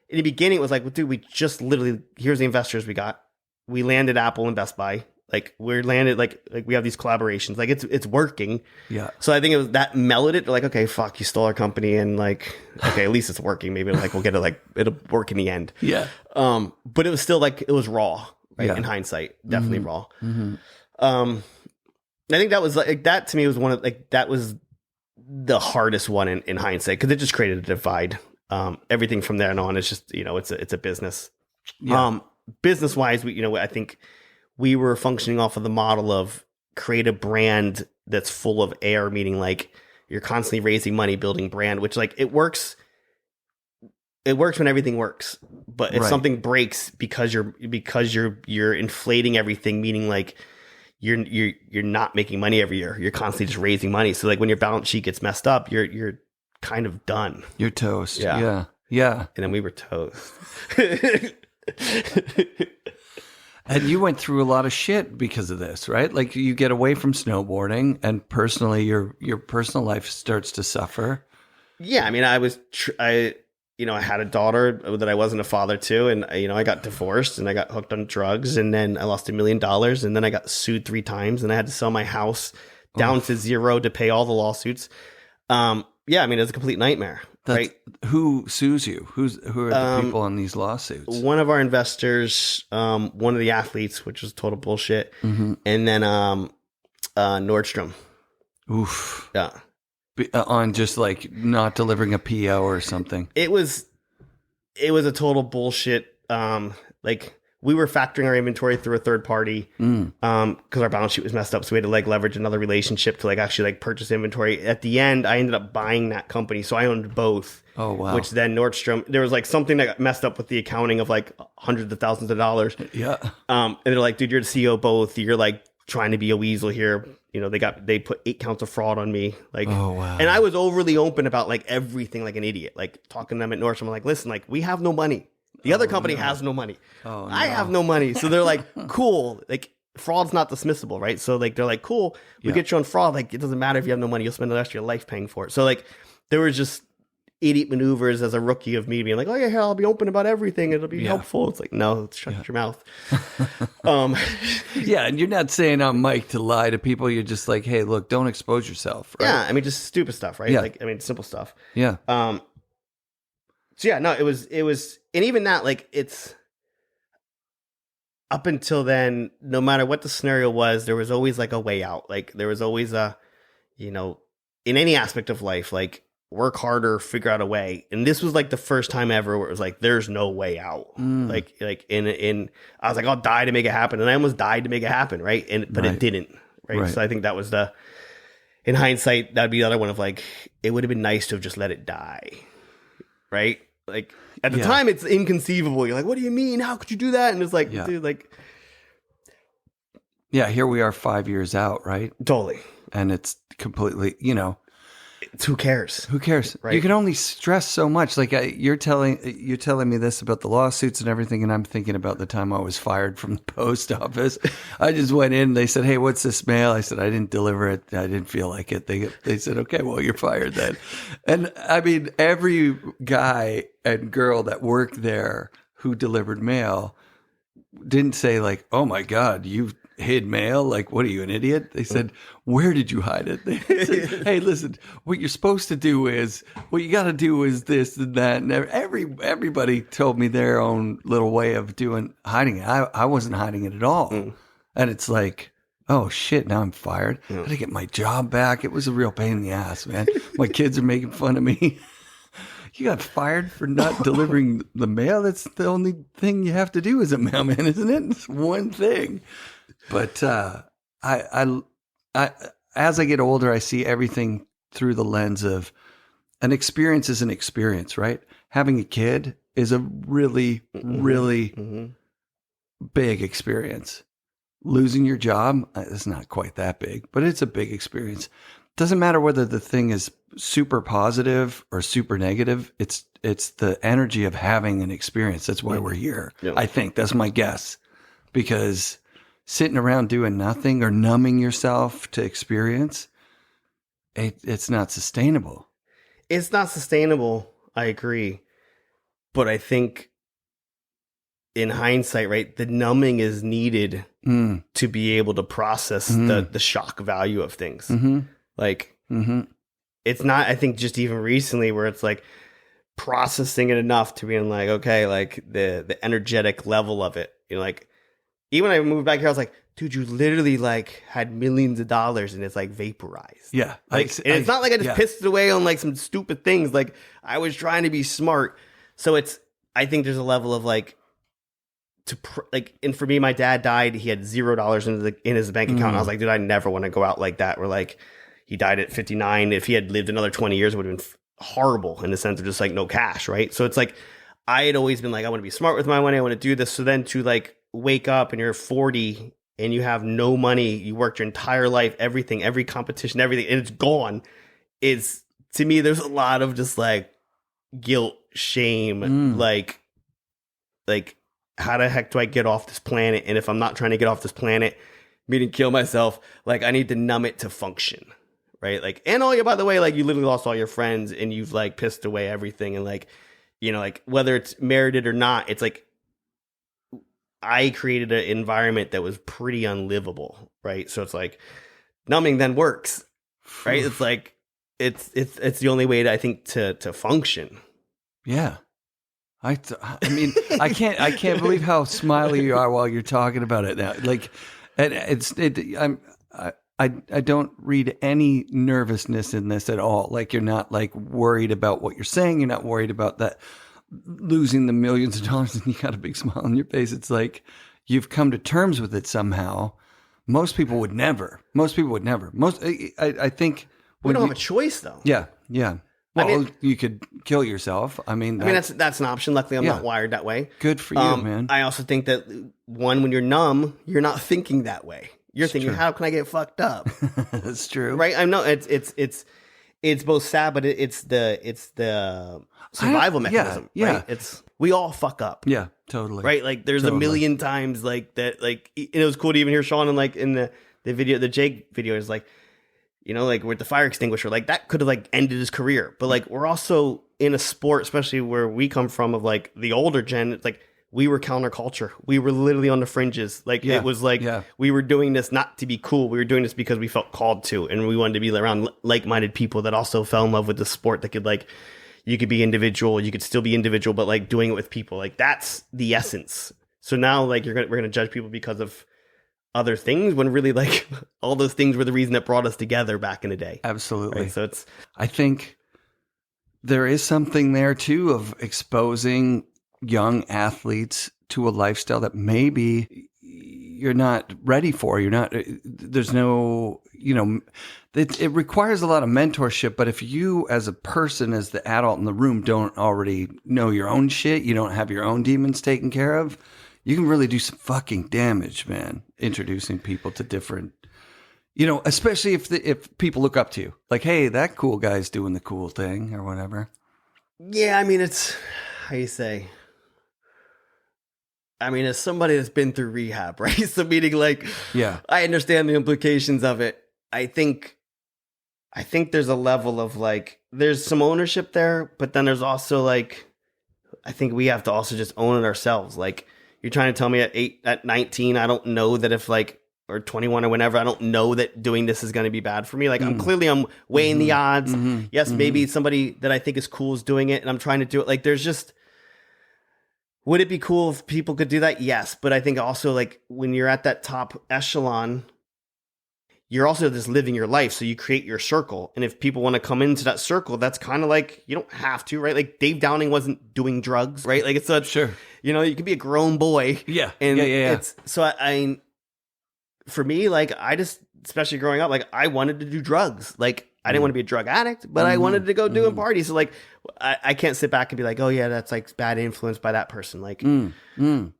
in the beginning, it was like, well, dude, we just literally, here's the investors we got. We landed Apple and Best Buy. Like we're landed, like we have these collaborations, like it's working. Yeah. So I think it was that mellowed it. Like, okay, fuck, you stole our company, and like, okay, at least it's working. Maybe like we'll get it, like it'll work in the end. Yeah. But it was still like it was raw, right? Yeah. In hindsight, definitely raw. I think that was like that to me was one of like that was the hardest one in hindsight because it just created a divide. Everything from there on is just it's a business. Yeah. Business wise, I think. We were functioning off of the model of create a brand that's full of air, meaning like you're constantly raising money, building brand, which like it works. It works when everything works, but if something breaks because you're inflating everything, meaning like you're not making money every year. You're constantly just raising money. So like when your balance sheet gets messed up, you're kind of done. You're toast. Yeah. And then we were toast. And you went through a lot of shit because of this, right? Like you get away from snowboarding and personally your personal life starts to suffer. Yeah. I mean, I had a daughter that I wasn't a father to. And, I got divorced and I got hooked on drugs and then I lost $1 million and then I got sued 3 times and I had to sell my house down to zero to pay all the lawsuits. Yeah. I mean, it's a complete nightmare. Right? Who sues you? Who are the people on these lawsuits? One of our investors, one of the athletes, which was total bullshit, and then Nordstrom. Oof. Yeah. On just like not delivering a PO or something. It was a total bullshit. Like we were factoring our inventory through a third party because our balance sheet was messed up. So we had to like leverage another relationship to like actually like purchase inventory. At the end, I ended up buying that company. So I owned both. Oh, wow. Which then Nordstrom, there was like something that got messed up with the accounting of like hundreds of thousands of dollars. Yeah. And they're like, dude, you're the CEO of both. You're like trying to be a weasel here. They put 8 counts of fraud on me. Like, oh, wow. And I was overly open about like everything like an idiot, like talking to them at Nordstrom. I'm like, listen, like we have no money. The other company has no money. Oh, no. I have no money. So they're like, cool. Like fraud's not dismissible, right? So like, they're like, cool. We get you on fraud. Like it doesn't matter if you have no money. You'll spend the rest of your life paying for it. So like there were just idiot maneuvers as a rookie of me being like, oh yeah, I'll be open about everything. It'll be helpful. It's like, no, shut your mouth. Yeah. And you're not saying on mic to lie to people. You're just like, hey, look, don't expose yourself. Right? Yeah. I mean, just stupid stuff, right? Yeah. Like, I mean, simple stuff. Yeah. So yeah, no, it was, and even that, like up until then, no matter what the scenario was, there was always like a way out. Like there was always a, you know, in any aspect of life, like work harder, figure out a way. And this was like the first time ever where it was like, there's no way out. Like in, I was like, I'll die to make it happen. And I almost died to make it happen. Right. But it didn't. Right. So I think that was in hindsight, that'd be the other one of like, it would have been nice to have just let it die. Right. Like at the time it's inconceivable. You're like, what do you mean? How could you do that? And it's like, dude, like. Yeah. Here we are 5 years out. Right. Totally. And it's completely, you know. Who cares? Who cares? Right? You can only stress so much. Like you're telling me this about the lawsuits and everything, and I'm thinking about the time I was fired from the post office. I just went in. They said, "Hey, what's this mail?" I said, "I didn't deliver it. I didn't feel like it." They said, "Okay, well, you're fired then." And I mean, every guy and girl that worked there who delivered mail didn't say like, "Oh my God, you hid mail? Like, what are you, an idiot?" They said, "Where did you hide it?" They said, "Hey, listen, what you're supposed to do is, what you got to do is this and that." And everybody told me their own little way of hiding it. I wasn't hiding it at all. And it's like, oh shit, now I'm fired. I had to get my job back. It was a real pain in the ass, man. My kids are making fun of me. You got fired for not delivering the mail? That's the only thing you have to do as a mailman, isn't it? It's one thing. But I as I get older, I see everything through the lens of an experience is an experience, right? Having a kid is a really, really big experience. Losing your job is not quite that big, but it's a big experience. Doesn't matter whether the thing is super positive or super negative. It's the energy of having an experience. That's why we're here. Yeah. I think that's my guess, because sitting around doing nothing or numbing yourself to experience, it's not sustainable. It's not sustainable. I agree. But I think in hindsight, right, the numbing is needed to be able to process the shock value of things. Like, it's not, I think, just even recently where it's like processing it enough to being like, okay, like the energetic level of it. You know, like, even when I moved back here, I was like, dude, you literally like had millions of dollars and it's like vaporized. Yeah. Like, and it's not like I just pissed it away on like some stupid things. Like, I was trying to be smart. So I think there's a level of like, and for me, my dad died. He had $0 in his bank account. And I was like, dude, I never want to go out like that. Where like, he died at 59. If he had lived another 20 years, it would have been horrible in the sense of just like no cash. Right. So it's like, I had always been like, I want to be smart with my money. I want to do this. So then to like wake up and you're 40 and you have no money, you worked your entire life, everything, every competition, everything, and it's gone, is, to me, there's a lot of just like guilt, shame, like how the heck do I get off this planet? And if I'm not trying to get off this planet, meaning kill myself, like I need to numb it to function, right? Like, and by the way, like you literally lost all your friends and you've like pissed away everything, and like, you know, like whether it's merited or not, it's like I created an environment that was pretty unlivable, right? So it's like numbing then works, right? It's like it's the only way I think to function. Yeah. I mean, I can't believe how smiley you are while you're talking about it now. Like, I don't read any nervousness in this at all. Like, you're not like worried about what you're saying. You're not worried about that losing the millions of dollars and you got a big smile on your face. It's like you've come to terms with it somehow. Most people would never. I think we don't have a choice though. Yeah. Yeah. Well, you could kill yourself. I mean, that's an option. Luckily, I'm not wired that way. Good for you, man. I also think that when you're numb, you're not thinking that way. You're thinking, how can I get fucked up? That's true, right? I know it's both sad, but it's the survival mechanism. Yeah, right? We all fuck up. Yeah, totally. Right? Like there's a million times like that. Like it was cool to even hear Sean in like in the video, the Jake video is like, you know, like with the fire extinguisher, like that could have like ended his career. But like we're also in a sport, especially where we come from, of like the older gen. It's like we were counterculture. We were literally on the fringes. Like it was like we were doing this not to be cool. We were doing this because we felt called to, and we wanted to be around like-minded people that also fell in love with the sport. That could like, you could be individual, you could still be individual, but like doing it with people. Like that's the essence. So now like we're gonna judge people because of other things when really like all those things were the reason that brought us together back in the day. Absolutely. Right? So I think there is something there too of exposing young athletes to a lifestyle that maybe you're not ready for. There's no, it requires a lot of mentorship. But if you as a person, as the adult in the room, don't already know your own shit, you don't have your own demons taken care of, you can really do some fucking damage, man, introducing people to different, especially if people look up to you. Like, hey, that cool guy's doing the cool thing or whatever. Yeah, I mean, it's, how you say... I mean, as somebody that's been through rehab, right? So meaning like, yeah, I understand the implications of it. I think there's a level of like, there's some ownership there, but then there's also like, I think we have to also just own it ourselves. Like you're trying to tell me at 19, I don't know that if like, or 21 or whenever, I don't know that doing this is going to be bad for me. Like I'm weighing the odds. Yes, maybe somebody that I think is cool is doing it and I'm trying to do it. Like there's just, would it be cool if people could do that? Yes. But I think also like when you're at that top echelon, you're also just living your life. So you create your circle. And if people want to come into that circle, that's kind of like, you don't have to, right? Like Dave Downing wasn't doing drugs, right? Like it's a, sure. You could be a grown boy. Yeah. And yeah. It's, so I for me, like I just, especially growing up, like I wanted to do drugs. Like I didn't want to be a drug addict, but I wanted to go doing parties. So like, I can't sit back and be like, oh yeah, that's like bad influence by that person. Like, yeah, you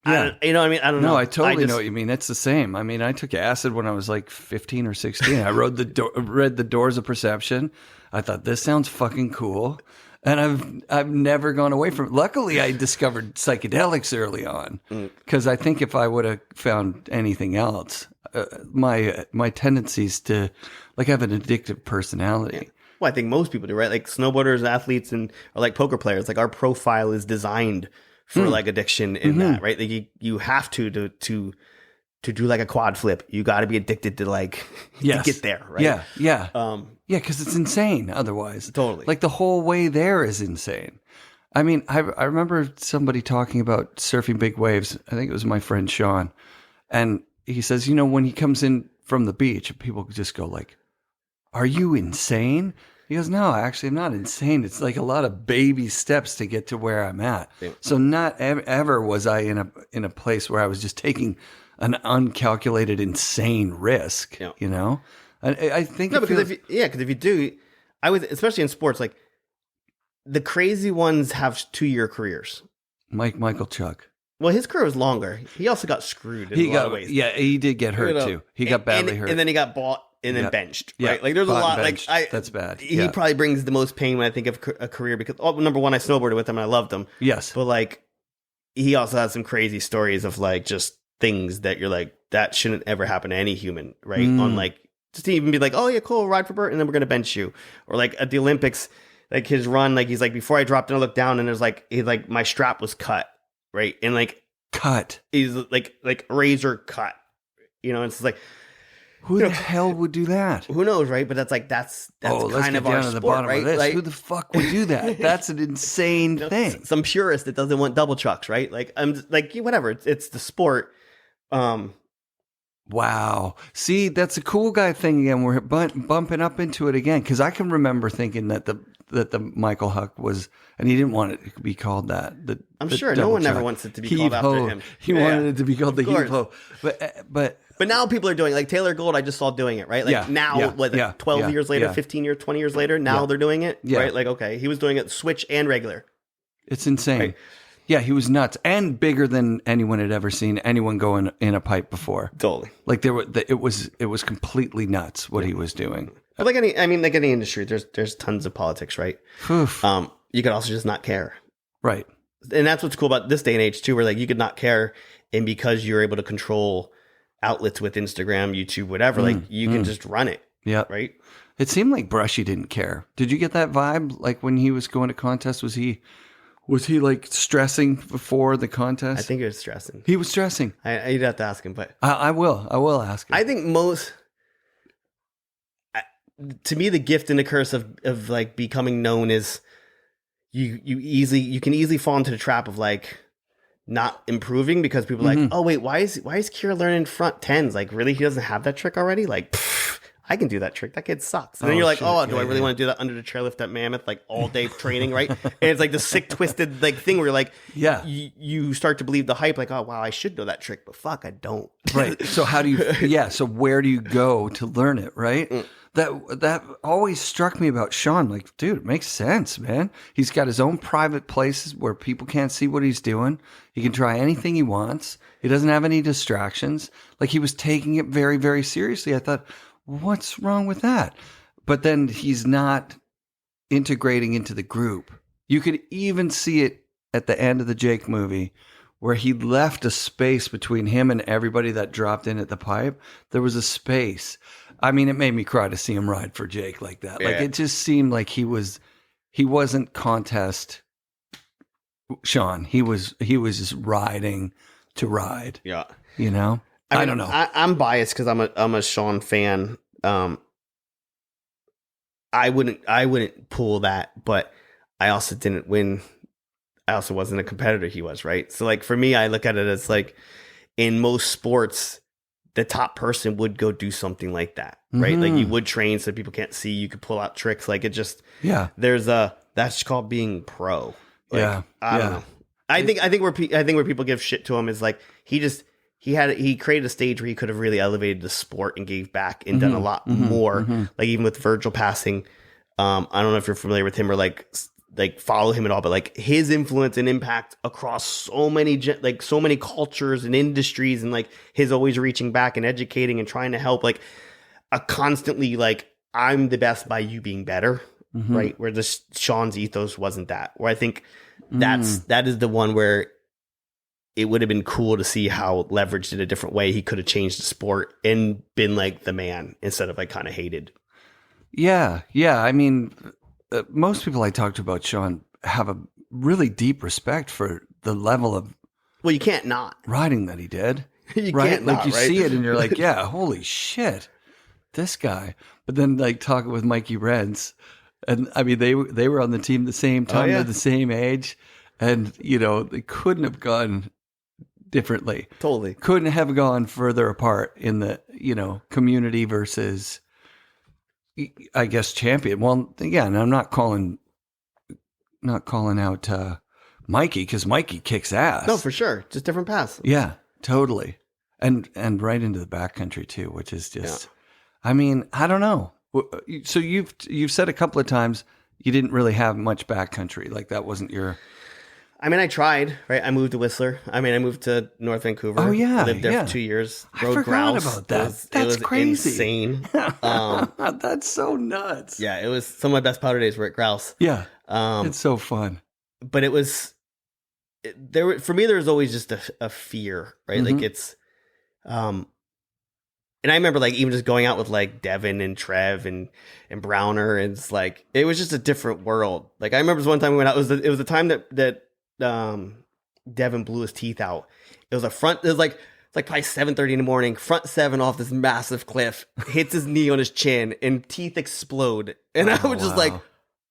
know what I mean? I don't know. No, I totally know what you mean. It's the same. I mean, I took acid when I was like 15 or 16. I read the Doors of Perception. I thought this sounds fucking cool. And I've never gone away from it. Luckily, I discovered psychedelics early on because I think if I would have found anything else, my tendencies to like have an addictive personality. Yeah. Well, I think most people do, right? Like snowboarders, athletes, and or like poker players. Like our profile is designed for like addiction in that, right? Like you have to do like a quad flip. You got to be addicted to like to get there, right? Yeah. Yeah, because it's insane otherwise. Totally. Like the whole way there is insane. I mean, I remember somebody talking about surfing big waves. I think it was my friend Sean. And he says, when he comes in from the beach, people just go like, are you insane? He goes, no, actually, I'm not insane. It's like a lot of baby steps to get to where I'm at. Yeah. So not ever was I in a place where I was just taking an uncalculated, insane risk, I think because if you do, I would, especially in sports, like the crazy ones have 2-year careers. Michael Chuck. Well, his career was longer. He also got screwed in a lot of ways. Yeah, he did get hurt too. He got badly hurt, and then he got bought and then benched. Right? Like there's a lot. Benched. Like that's bad. He probably brings the most pain when I think of a career because number one, I snowboarded with him and I loved him. Yes, but like he also has some crazy stories of like just things that you're like that shouldn't ever happen to any human, right? On like just to even be like, oh yeah, cool, ride for Bert, and then we're gonna bench you, or like at the Olympics, like his run, like he's like before I dropped and I looked down and there's like my strap was cut, right, and like. Cut. He's like razor cut. It's like who the hell would do that? Who knows, right? But that's kind of our sport, the bottom right? Of this. Like, who the fuck would do that? That's an insane thing. Some purist that doesn't want double chucks, right? Like I'm like whatever. It's the sport. Wow. See, that's a cool guy thing again. We're bumping up into it again because I can remember thinking that the Michael Huck was, and he didn't want it to be called that. I'm sure no one ever wants it to be called after him. He wanted it to be called the heave ho. But now people are doing like Taylor Gold. I just saw doing it, right? Like 12 years later, 15 years, 20 years later, now they're doing it, right? Like okay, he was doing it switch and regular. It's insane. Right? Yeah, he was nuts and bigger than anyone had ever seen anyone go in a pipe before. Totally. Like it was completely nuts what he was doing. But like any industry, there's tons of politics, right? Oof. You could also just not care. Right. And that's what's cool about this day and age too, where like you could not care, and because you're able to control outlets with Instagram, YouTube, whatever, like you can just run it. Yeah. Right. It seemed like Brushy didn't care. Did you get that vibe? Like when he was going to contests, was he like stressing before the contest? I think he was stressing. He was stressing. You'd have to ask him, but I will ask him. I think to me, the gift and the curse of like becoming known is you can easily fall into the trap of like not improving because people are like, oh wait, why is Keir learning front tens? Like, really, he doesn't have that trick already? Like, pfft, I can do that trick. That kid sucks. And then you're like, do I really want to do that under the chairlift at Mammoth, like all day training, right? And it's like the sick twisted like thing where you're like, you start to believe the hype, like, oh wow, I should know that trick, but fuck, I don't. Right. So how do you? So where do you go to learn it? Right. That always struck me about Sean. Like, dude, it makes sense, man. He's got his own private places where people can't see what he's doing. He can try anything he wants. He doesn't have any distractions. Like, he was taking it very, very seriously. I thought, what's wrong with that? But then he's not integrating into the group. You could even see it at the end of the Jake movie where he left a space between him and everybody that dropped in at the pipe. There was a space. I mean, it made me cry to see him ride for Jake like that. Yeah. Like, it just seemed like he wasn't contest Sean. He was just riding to ride. Yeah. You know? I don't know. I'm biased because I'm a Sean fan. I wouldn't pull that, but I also didn't win. I also wasn't a competitor he was, right? So like for me, I look at it as like in most sports, the top person would go do something like that, right? Like you would train so people can't see, you could pull out tricks. Like it just, that's called being pro. Like, I don't know. I think where people give shit to him is like, he created a stage where he could have really elevated the sport and gave back and done a lot more. Like even with Virgil passing, I don't know if you're familiar with him or like follow him at all, but like his influence and impact across so many cultures and industries, and like his always reaching back and educating and trying to help, like a constantly like, I'm the best by you being better, right? Where Sean's ethos wasn't that. Where I think that is the one where it would have been cool to see how leveraged in a different way he could have changed the sport and been like the man instead of like kind of hated. Yeah. I mean, most people I talk to about Sean have a really deep respect for the level of you can't not riding that he did. You right? Can't like not, you right? see it and you're like, yeah, holy shit, this guy. But then like talking with Mikey Reds, and I mean they were on the team the same time, they're the same age, and you know they couldn't have gone differently. Totally couldn't have gone further apart in the community versus, I guess, champion. Well, again, I'm not calling out Mikey because Mikey kicks ass. No, for sure, just different paths. Yeah, totally, and right into the backcountry too, which is just. I mean, I don't know. So you've said a couple of times you didn't really have much backcountry. Like that wasn't your. I mean, I tried, right? I moved to Whistler. I mean, I moved to North Vancouver. Oh, yeah. I lived there for 2 years. I forgot Grouse. About that. It was crazy. Insane. That's so nuts. Yeah, it was some of my best powder days were at Grouse. Yeah. It's so fun. But it was, for me, there was always just a fear, right? Like it's, and I remember like even just going out with like Devin and Trev and Browner, and it's like, it was just a different world. Like I remember one time we went out, it was the time that Devin blew his teeth out. It was like probably 7:30 in the morning, front seven off this massive cliff, hits his knee on his chin and teeth explode. And I was just like,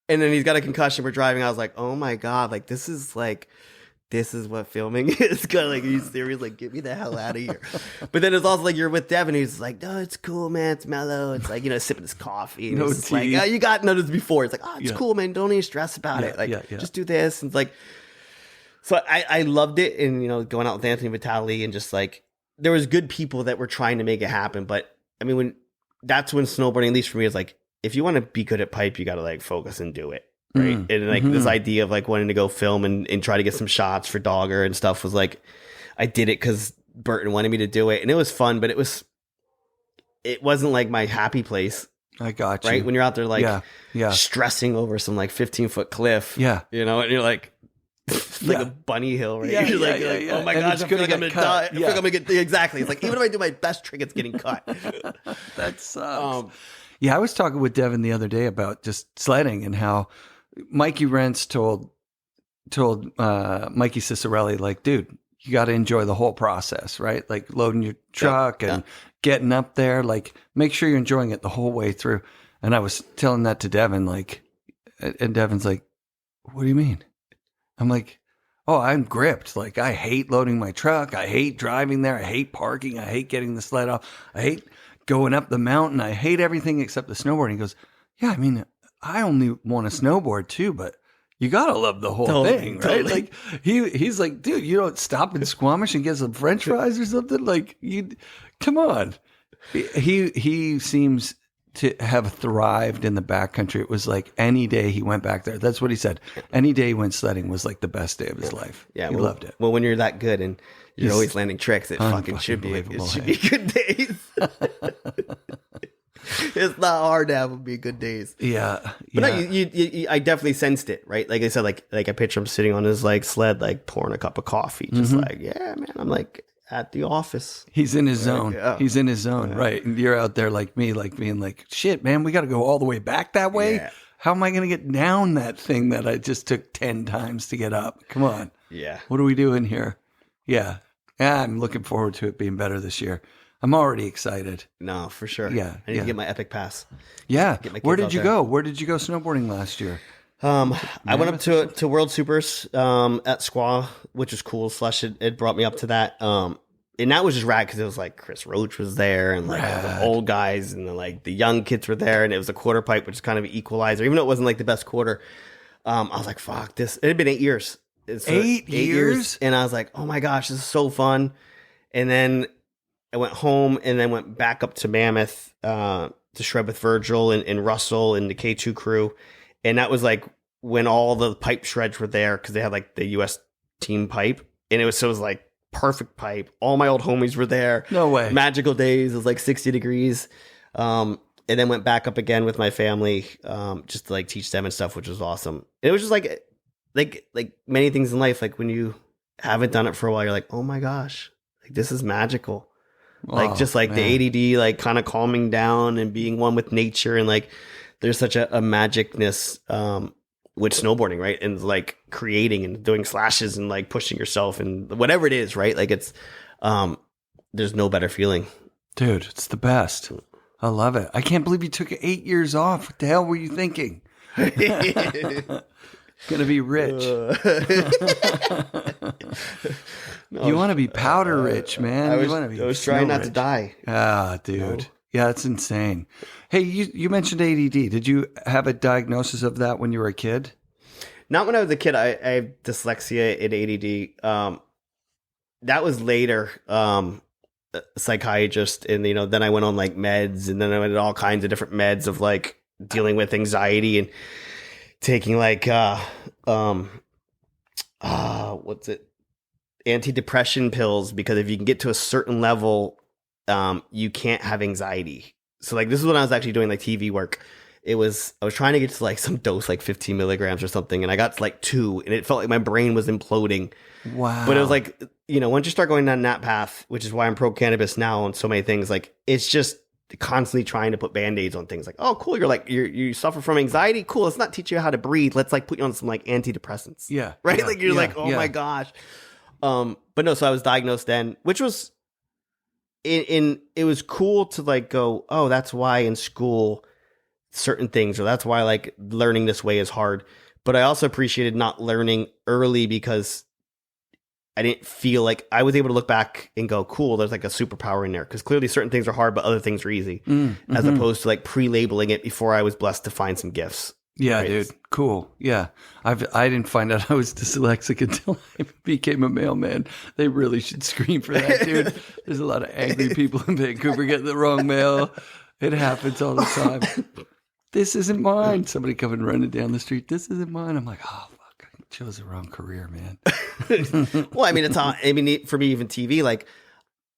and then he's got a concussion. We're driving. I was like, oh my God, like this is what filming is. Kind of like, are you serious? Like, get me the hell out of here. But then it's also like you're with Devin. He's like, no, it's cool, man. It's mellow. It's like, sipping his coffee. And it's like, oh, you got noticed before. It's like, oh, it's cool, man. Don't even stress about it. Like, just do this. And it's like, so I loved it. And, going out with Anthony Vitale and just like, there was good people that were trying to make it happen. But I mean, that's when snowboarding, at least for me, is like, if you want to be good at pipe, you got to like focus and do it. Right. And like this idea of like wanting to go film and try to get some shots for Dogger and stuff was like, I did it because Burton wanted me to do it. And it was fun, but it wasn't like my happy place. I got you. Right. When you're out there like stressing over some like 15-foot cliff. Yeah. And you're like, like a bunny hill, right? You're like, oh my gosh, I feel like I'm going to die. I feel like I'm going to get, exactly. It's like, even if I do my best trick, it's getting cut. That sucks. I was talking with Devin the other day about just sledding and how Mikey Rents told Mikey Cicerelli, like, dude, you got to enjoy the whole process, right? Like loading your truck and getting up there, like make sure you're enjoying it the whole way through. And I was telling that to Devin, like, and Devin's like, what do you mean? I'm like, Oh, I'm gripped. Like, I hate loading my truck. I hate driving there. I hate parking. I hate getting the sled off. I hate going up the mountain. I hate everything except the snowboarding. He goes, yeah, I mean, I only want to snowboard too, but you gotta love the whole thing, right? Totally. Like he's like, dude, you don't stop in Squamish and get some French fries or something. Like, you, come on. He seems to have thrived in the backcountry. It was like any day he went back there. That's what he said. Any day he went sledding was like the best day of his life. Yeah, he loved it. Well, when you're that good and you're always landing tricks, it fucking should be. It should be good days. It's not hard to have them be good days. Yeah, but no, I definitely sensed it, right? Like I said, like I picture him sitting on his like sled, like pouring a cup of coffee, just like, yeah, man. I'm like at the office. He's in his zone. He's in his zone, right? And you're out there like me, like being like, shit, man, we got to go all the way back that way. Yeah. How am I going to get down that thing that I just took 10 times to get up? Come on. Yeah. What are we doing here? Yeah. I'm looking forward to it being better this year. I'm already excited. No, for sure. Yeah. I need to get my Epic Pass. Yeah. Where did you out there. go? Where did you go snowboarding last year? I went up to World Supers at Squaw, which was cool. Slush it brought me up to that. And that was just rad because it was like Chris Roach was there and like all the old guys and the young kids were there, and it was a quarter pipe, which is kind of an equalizer. Even though it wasn't like the best quarter, I was like, fuck this. It had been 8 years. So 8 years? And I was like, oh my gosh, this is so fun. And then I went home and then went back up to Mammoth to shred with Virgil and Russell and the K2 crew. And that was like when all the pipe shreds were there because they had like the US team pipe. And it was like perfect pipe. All my old homies were there. No way. Magical days. It was like 60 degrees. And then went back up again with my family just to like teach them and stuff, which was awesome. And it was just like many things in life. Like when you haven't done it for a while, you're like, oh my gosh, like this is magical. Like just like man. The ADD, like kind of calming down and being one with nature. And like, there's such a magicness with snowboarding, right? And like creating and doing slashes and like pushing yourself and whatever it is, right? Like it's, there's no better feeling. Dude, it's the best. I love it. I can't believe you took 8 years off. What the hell were you thinking? Gonna be rich. No, you want to be powder rich, man. I was trying not to die. Ah, dude. No. Yeah, it's insane. Hey, you mentioned ADD. Did you have a diagnosis of that when you were a kid? Not when I was a kid. I have dyslexia and ADD. That was later. A psychiatrist, and then I went on like meds, and then I went on all kinds of different meds of like dealing with anxiety and taking like what's it? Antidepressant pills, because if you can get to a certain level, you can't have anxiety. So like this is when I was actually doing like TV work. I was trying to get to like some dose, like 15 milligrams or something, and I got to like 2, and it felt like my brain was imploding. Wow. But it was like, once you start going down that path, which is why I'm pro cannabis now on so many things, like it's just constantly trying to put band-aids on things. Like, oh cool, you're like you suffer from anxiety, cool, let's not teach you how to breathe, let's like put you on some like antidepressants. Yeah. Right? Yeah, like you're like, oh my gosh. But no, so I was diagnosed then, which was it was cool to like go, oh, that's why in school certain things, or that's why like learning this way is hard. But I also appreciated not learning early because I didn't feel like I was able to look back and go, cool, there's like a superpower in there. Because clearly certain things are hard, but other things are easy. As opposed to like pre-labeling it before I was blessed to find some gifts. Yeah, right? dude. Cool. Yeah. I didn't find out I was dyslexic until I became a mailman. They really should screen for that, dude. There's a lot of angry people in Vancouver getting the wrong mail. It happens all the time. This isn't mine. Somebody coming running down the street. This isn't mine. I'm like, oh, fuck. I chose the wrong career, man. Well, I mean, it's all, for me, even TV, like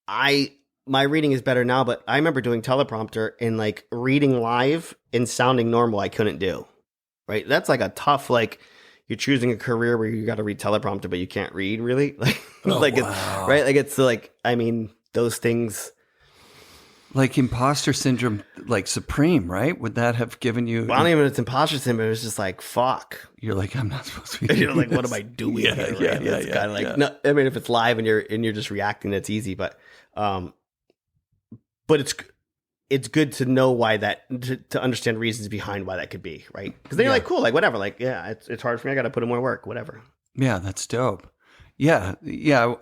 my reading is better now, but I remember doing teleprompter and like reading live and sounding normal. I couldn't do. Right. That's like a tough, like you're choosing a career where you got to read teleprompter, but you can't read really. Like, wow. It's right. Like it's like, I mean, those things. Like imposter syndrome, like supreme, right? Would that have given you? Well, I don't even know if it's imposter syndrome. It was just like, fuck. You're like, I'm not supposed to be. You're like, what am I doing? Yeah, here, yeah, right? yeah, It's yeah, kind of like, yeah. no. I mean, if it's live and you're just reacting, that's easy. But it's good to know why to understand reasons behind why that could be, right? Because then you're like, cool, like whatever, like yeah, it's hard for me. I got to put in more work, whatever. Yeah, that's dope. Yeah.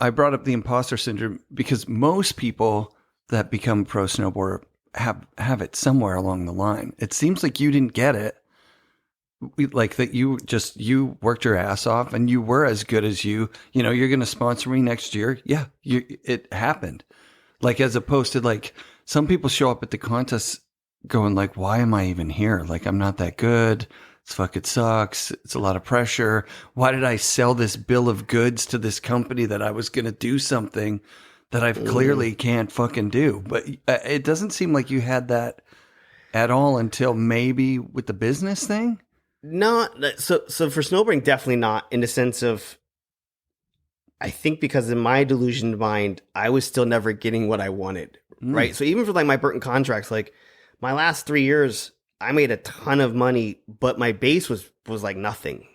I brought up the imposter syndrome because most people that become a pro snowboarder have it somewhere along the line. It seems like you didn't get it. Like that you worked your ass off and you were as good as you're going to sponsor me next year. Yeah, it happened. Like, as opposed to like some people show up at the contest going like, why am I even here? Like, I'm not that good. It's fucking sucks. It's a lot of pressure. Why did I sell this bill of goods to this company that I was going to do something that I clearly can't fucking do? But it doesn't seem like you had that at all until maybe with the business thing. No, so for snowboarding, definitely not, in the sense of, I think because in my delusioned mind, I was still never getting what I wanted, right? So even for like my Burton contracts, like my last 3 years, I made a ton of money, but my base was like nothing.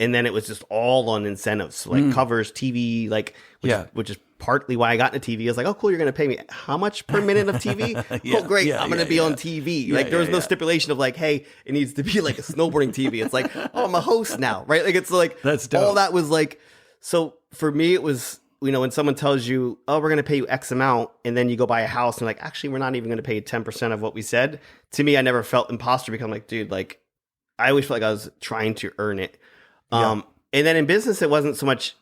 And then it was just all on incentives, so like covers, TV, like, which is partly why I got into TV. I was like, oh, cool, you're going to pay me how much per minute of TV? Cool, great, I'm going to be on TV. Like, there was no stipulation of like, hey, it needs to be like a snowboarding TV. It's like, oh, I'm a host now, right? Like, it's like, that's dope. All that was like, so for me, it was, when someone tells you, oh, we're going to pay you X amount, and then you go buy a house, and like, actually, we're not even going to pay you 10% of what we said. To me, I never felt imposter because I'm like, dude, like, I always felt like I was trying to earn it. And then in business, it wasn't so much,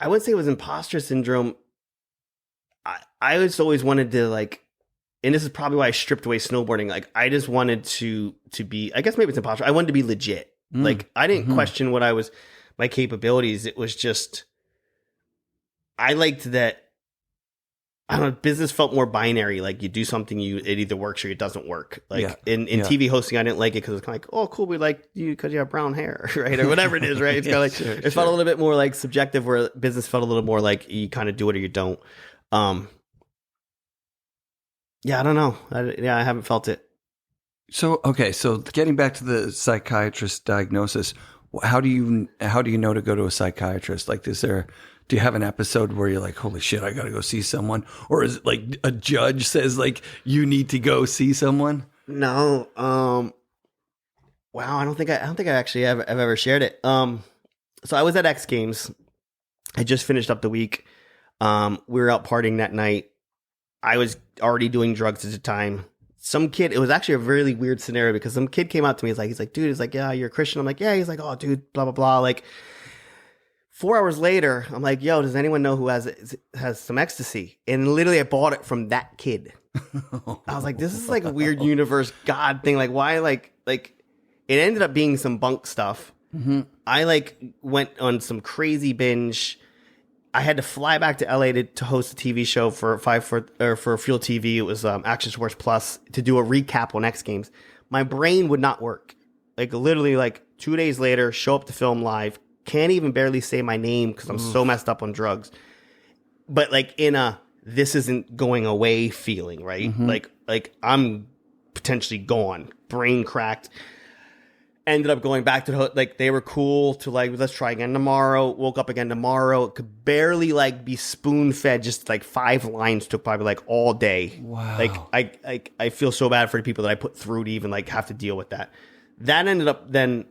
I wouldn't say it was imposter syndrome. I just always wanted to like, and this is probably why I stripped away snowboarding. Like, I just wanted to be, I guess maybe it's imposter. I wanted to be legit. Like, I didn't question what my capabilities. It was just, I liked that, I don't know, business felt more binary. Like, you do something, it either works or it doesn't work. Like in TV hosting, I didn't like it because it's kind of like, oh, cool, we like you because you have brown hair, right? Or whatever it is, right? It's kind of like, it felt a little bit more like subjective, where business felt a little more like you kind of do it or you don't. I don't know. I haven't felt it. So, okay. So getting back to the psychiatrist diagnosis, how do you know to go to a psychiatrist? Like, do you have an episode where you're like, holy shit, I got to go see someone? Or is it like a judge says like, you need to go see someone? No. Wow. I don't think I actually have ever shared it. So I was at X Games. I just finished up the week. We were out partying that night. I was already doing drugs at the time. Some kid, it was actually a really weird scenario because some kid came out to me. He's like, dude, yeah, you're a Christian. I'm like, yeah. He's like, oh, dude, blah, blah, blah. Like, 4 hours later, I'm like, yo, does anyone know who has some ecstasy? And literally I bought it from that kid. I was like, this is like a weird universe God thing. Like, why? Like it ended up being some bunk stuff. I like went on some crazy binge. I had to fly back to LA to host a TV show for Fuel TV. It was Action Sports Plus, to do a recap on X Games. My brain would not work. Like, literally, like 2 days later, show up to film live. Can't even barely say my name because I'm so messed up on drugs. But like in a this isn't going away feeling, right? Like I'm potentially gone, brain cracked. Ended up going back to like, they were cool to like, let's try again tomorrow. Woke up again tomorrow. Could barely like be spoon fed. Just like 5 lines took probably like all day. Wow. Like I feel so bad for the people that I put through to even like have to deal with that. That ended up then,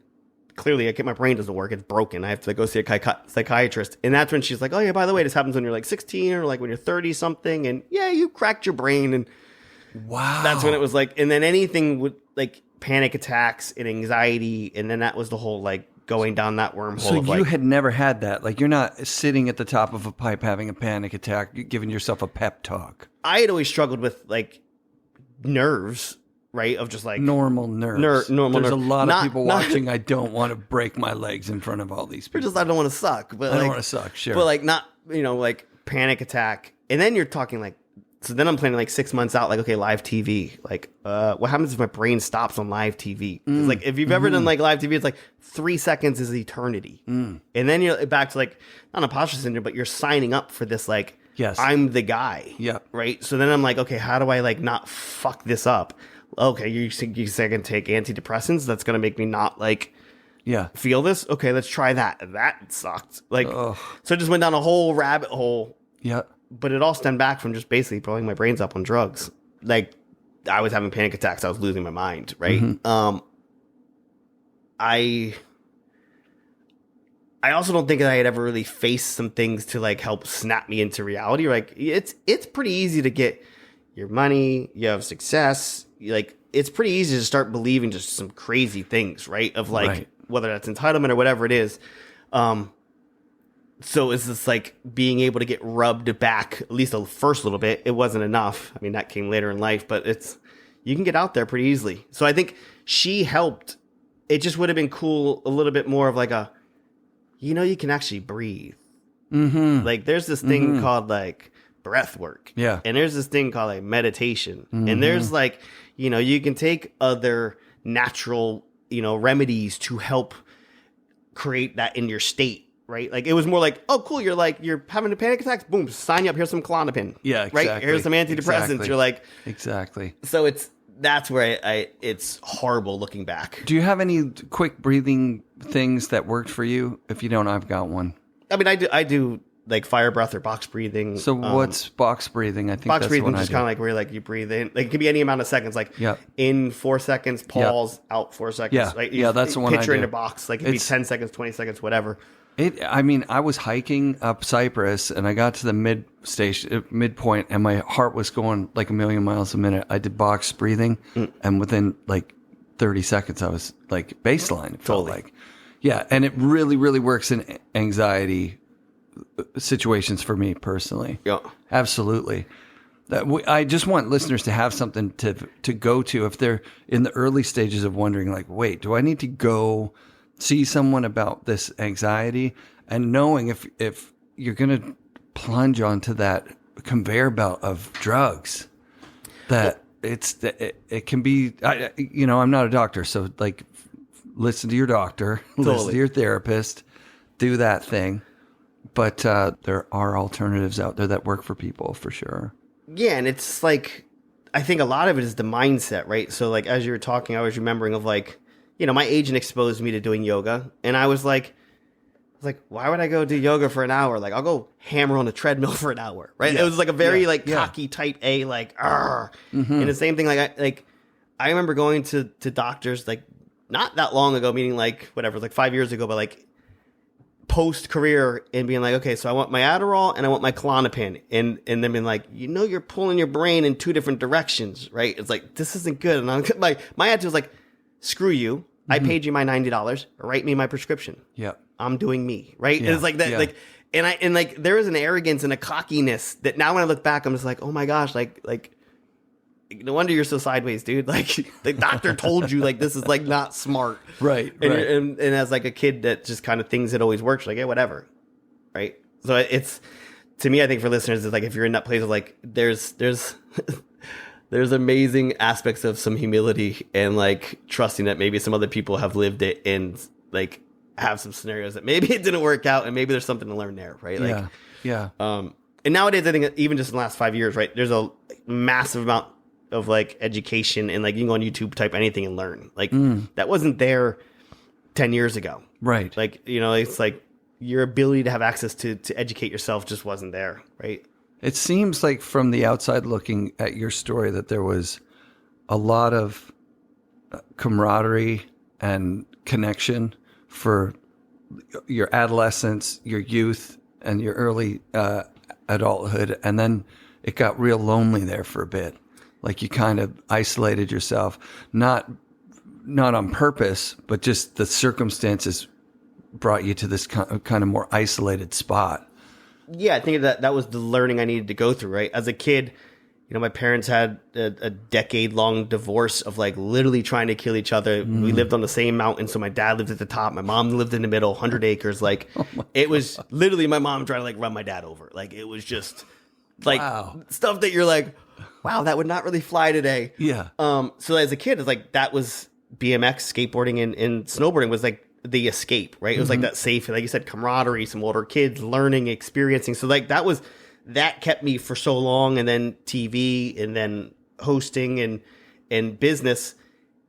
clearly my brain doesn't work. It's broken. I have to like, go see a psychiatrist. And that's when she's like, oh yeah, by the way, this happens when you're like 16 or like when you're 30 something. And yeah, you cracked your brain. And wow, that's when it was like, and then anything with like panic attacks and anxiety. And then that was the whole like going down that wormhole. So of, you like, had never had that. Like, you're not sitting at the top of a pipe having a panic attack, giving yourself a pep talk. I had always struggled with like nerves. Right, of just like normal nerves. Normal There's nerves. A lot of people watching. I don't want to break my legs in front of all these people. I don't want to suck. But I don't want to suck, sure. But like not, like panic attack. And then you're talking like, so then I'm planning like 6 months out, like, okay, live TV. Like, what happens if my brain stops on live TV? It's like, if you've ever done like live TV, it's like 3 seconds is eternity. And then you're back to like, not imposter syndrome, but you're signing up for this like, yes, I'm the guy. Yeah. Right. So then I'm like, okay, how do I like not fuck this up? Okay, you say I can take antidepressants. That's going to make me not like feel this. Okay, let's try that. That sucked. Like, so I just went down a whole rabbit hole. Yeah. But it all stemmed back from just basically blowing my brains up on drugs. Like, I was having panic attacks. I was losing my mind, right? I I also don't think that I had ever really faced some things to like help snap me into reality. Like it's pretty easy to get your money, you have success, like it's pretty easy to start believing just some crazy things, right? Of like whether that's entitlement or whatever it is. So it's just like being able to get rubbed back at least the first little bit. It wasn't enough. I mean, that came later in life, but you can get out there pretty easily. So I think she helped. It just would have been cool a little bit more of like you can actually breathe. Mm-hmm. Like there's this thing called like breath work. Yeah. And there's this thing called like meditation. Mm-hmm. And there's like, you can take other natural, remedies to help create that in your state. Right, like it was more like, oh, cool. You're having a panic attack. Boom, sign you up. Here's some Klonopin. Yeah, exactly. Right. Here's some antidepressants. Exactly. You're like, exactly. So that's where it's horrible looking back. Do you have any quick breathing things that worked for you? If you don't, I've got one. I mean, I do like fire breath or box breathing. So what's box breathing? I think box that's breathing is just kind of like where like you breathe in. Like it could be any amount of seconds. Like in 4 seconds, pause, out 4 seconds. Yeah, right? That's the one I do. Picture in a box. Like it could be 10 seconds, 20 seconds, whatever. I was hiking up Cypress and I got to the midpoint and my heart was going like a million miles a minute. I did box breathing and within like 30 seconds I was like baseline. It felt like, and it really, really works in anxiety situations for me personally. Yeah, absolutely. I just want listeners to have something to go to if they're in the early stages of wondering like, wait, do I need to go see someone about this anxiety, and knowing if you're going to plunge onto that conveyor belt of drugs, that it can be, I'm not a doctor. So like, listen to your doctor, listen to your therapist, do that thing. But there are alternatives out there that work for people for sure. Yeah. And it's like, I think a lot of it is the mindset, right? So like, as you were talking, I was remembering of like, my agent exposed me to doing yoga, and I was like, why would I go do yoga for an hour? Like, I'll go hammer on a treadmill for an hour, right? Yeah. It was like a very cocky type A, like, and the same thing. I remember going to doctors like not that long ago, meaning like whatever, like 5 years ago, but like post career and being like, okay, so I want my Adderall and I want my Klonopin, and then being like, you're pulling your brain in two different directions, right? It's like, this isn't good. And my attitude was like, screw you. I paid you my $90. Write me my prescription. Yeah, I'm doing me, right? Yeah. It's like that, like, and there is an arrogance and a cockiness that now when I look back, I'm just like, oh my gosh, like, no wonder you're so sideways, dude. Like the doctor told you, like this is like not smart, right? And as like a kid that just kind of things that always works, like yeah, whatever, right? So it's to me, I think for listeners, it's like if you're in that place of like, there's amazing aspects of some humility and like trusting that maybe some other people have lived it and like have some scenarios that maybe it didn't work out and maybe there's something to learn there, right? Like, and nowadays I think even just in the last 5 years, right, there's a massive amount of like education and like you can go on YouTube, type anything and learn. Like that wasn't there 10 years ago, right? Like it's like your ability to have access to educate yourself just wasn't there, right? It seems like from the outside looking at your story that there was a lot of camaraderie and connection for your adolescence, your youth, and your early adulthood. And then it got real lonely there for a bit. Like you kind of isolated yourself, not on purpose, but just the circumstances brought you to this kind of more isolated spot. Yeah, I think that was the learning I needed to go through, right? As a kid, my parents had a decade-long divorce of like literally trying to kill each other. We lived on the same mountain, so my dad lived at the top, my mom lived in the middle, 100 acres. Like it was literally my mom trying to like run my dad over. Like it was just like stuff that you're like, wow, that would not really fly today. Yeah. So as a kid, it's like that was BMX, skateboarding, and snowboarding was like the escape, right? It was like that safe, like you said, camaraderie, some older kids, learning, experiencing. So like that kept me for so long, and then TV, and then hosting and business.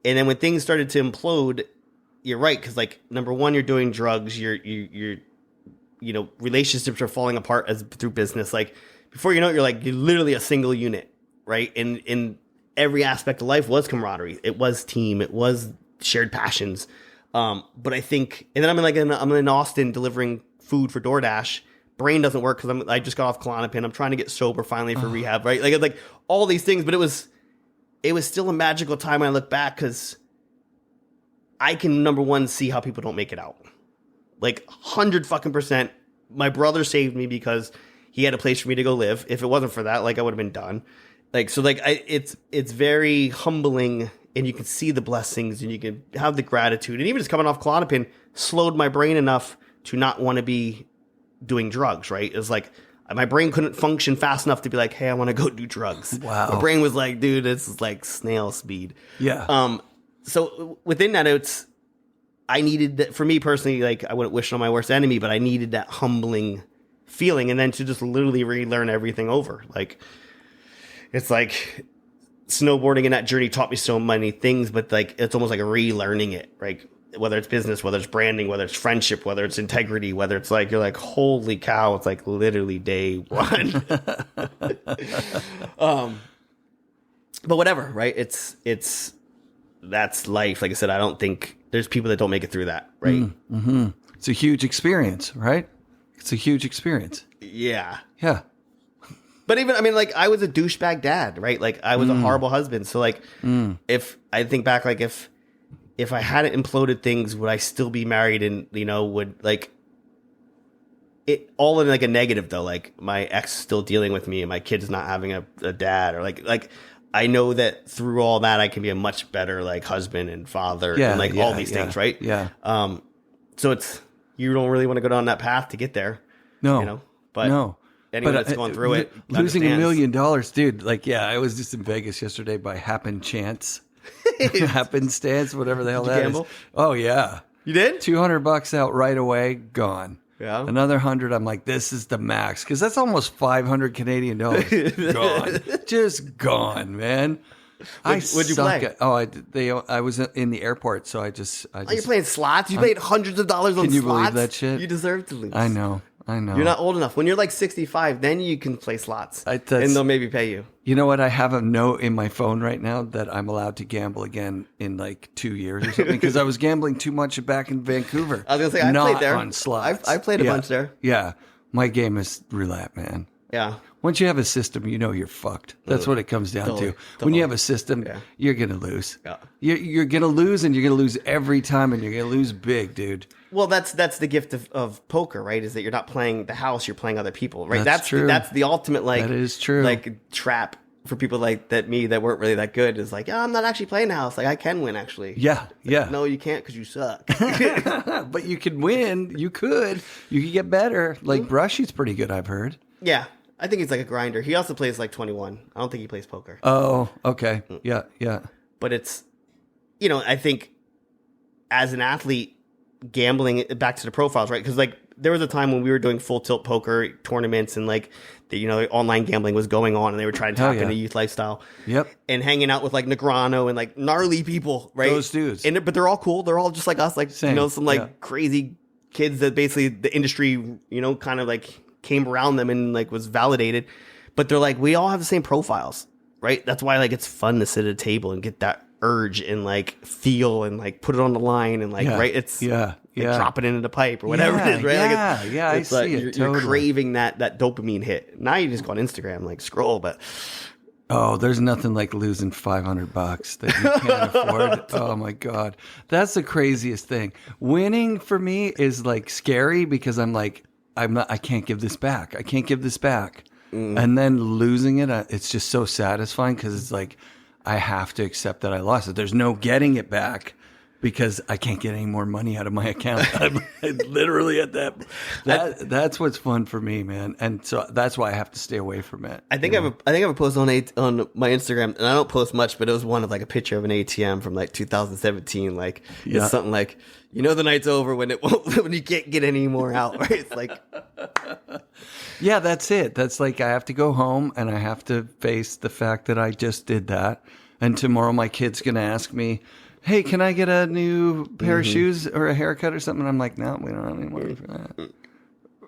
And then when things started to implode, you're right, because like number one, you're doing drugs, you're relationships are falling apart through business. Like before you know it, you're literally a single unit, right? And in every aspect of life was camaraderie. It was team. It was shared passions. But I think, and then I'm in Austin delivering food for DoorDash. Brain doesn't work because I just got off Klonopin. I'm trying to get sober finally for rehab, right? Like all these things, but it was still a magical time when I look back because I can, number one, see how people don't make it out. Like 100% my brother saved me because he had a place for me to go live. If it wasn't for that, like I would have been done. Like, so like it's very humbling, and you can see the blessings and you can have the gratitude. And even just coming off Klonopin slowed my brain enough to not want to be doing drugs, right? It's like my brain couldn't function fast enough to be like, hey, I want to go do drugs. Wow. My brain was like, dude, this is like snail speed. Yeah. So within that, I needed that for me personally, like I wouldn't wish it on my worst enemy, but I needed that humbling feeling, and then to just literally relearn everything over. Like, it's like snowboarding and that journey taught me so many things, but like, it's almost like relearning it, right? Whether it's business, whether it's branding, whether it's friendship, whether it's integrity, whether it's like, you're like, holy cow, it's like literally day one. But whatever, right? That's life. Like I said, I don't think there's people that don't make it through that, right? Mm-hmm. It's a huge experience, right? It's a huge experience. Yeah. Yeah. But even, I mean, like, I was a douchebag dad, right? Like, I was a horrible husband. So, like, if I think back, like, if I hadn't imploded things, would I still be married? And, you know, would, like, it all in, like, a negative, though. Like, my ex is still dealing with me and my kid is not having a dad. Or, like, I know that through all that, I can be a much better, like, husband and father and, like, all these things, right? Yeah. So you don't really want to go down that path to get there. No. You know? But no. anyone that's going through it losing $1 understands. million, dude. Like, yeah, I was just in Vegas yesterday by happenstance, whatever the hell Did you that gamble? is. Oh yeah, You did? $200 out right away, gone. Yeah. Another 100. I'm like, this is the max because that's almost 500 Canadian dollars. Gone, just gone, man. What'd you play? I was in the airport, so I just. Oh, you're playing slots? You paid hundreds of dollars on slots? Can you believe that shit? You deserve to lose. I know. You're not old enough. When you're like 65, then you can play slots. And they'll maybe pay you. You know what? I have a note in my phone right now that I'm allowed to gamble again in like 2 years or something because I was gambling too much back in Vancouver. I was going to say, I played there. On slots. I played a bunch there. Yeah. My game is roulette, man. Yeah. Once you have a system, you know you're fucked. That's what it comes down to. When you have a system, you're going to lose. Yeah. You're going to lose, and you're going to lose every time, and you're going to lose big, dude. Well, that's the gift of poker, right? Is that you're not playing the house, you're playing other people, right? That's true. That's the ultimate, like, that is true. Like, trap for people like me that weren't really that good. Is like, oh, I'm not actually playing the house. Like, I can win, actually. Yeah. No, you can't because you suck. But you could win. You could get better. Like, Brushy's pretty good, I've heard. Yeah. I think he's like a grinder. He also plays like 21. I don't think he plays poker. Oh, okay. Yeah. But it's, you know, I think as an athlete, gambling back to the profiles, right? Because like there was a time when we were doing full tilt poker tournaments and like the online gambling was going on and they were trying to tap into youth lifestyle. Yep. And hanging out with like Negrano and like gnarly people, right? Those dudes. But they're all cool. They're all just like us, like Same. you know, some like crazy kids that basically the industry, you know, kind of like came around them and like was validated. But they're like, we all have the same profiles, right? That's why like it's fun to sit at a table and get that urge and like feel and like put it on the line and like right. It's like drop it into the pipe or whatever it is, right? I like see it. You're craving that dopamine hit. Now you just go on Instagram, like scroll, but oh, there's nothing like losing $500 that you can't afford. Oh my God. That's the craziest thing. Winning for me is like scary because I'm like, I can't give this back. I can't give this back. And then losing it, it's just so satisfying because it's like, I have to accept that I lost it. There's no getting it back because I can't get any more money out of my account. I'm literally at that's what's fun for me, man. And so that's why I have to stay away from it. I think I have a post on my Instagram, and I don't post much, but it was one of like a picture of an ATM from like 2017. Like it's something like, you know, the night's over when when you can't get any more out, right? It's like, yeah, that's it. That's like I have to go home and I have to face the fact that I just did that. And tomorrow my kid's gonna ask me, hey, can I get a new pair of shoes or a haircut or something? I'm like, no, we don't have any money for that.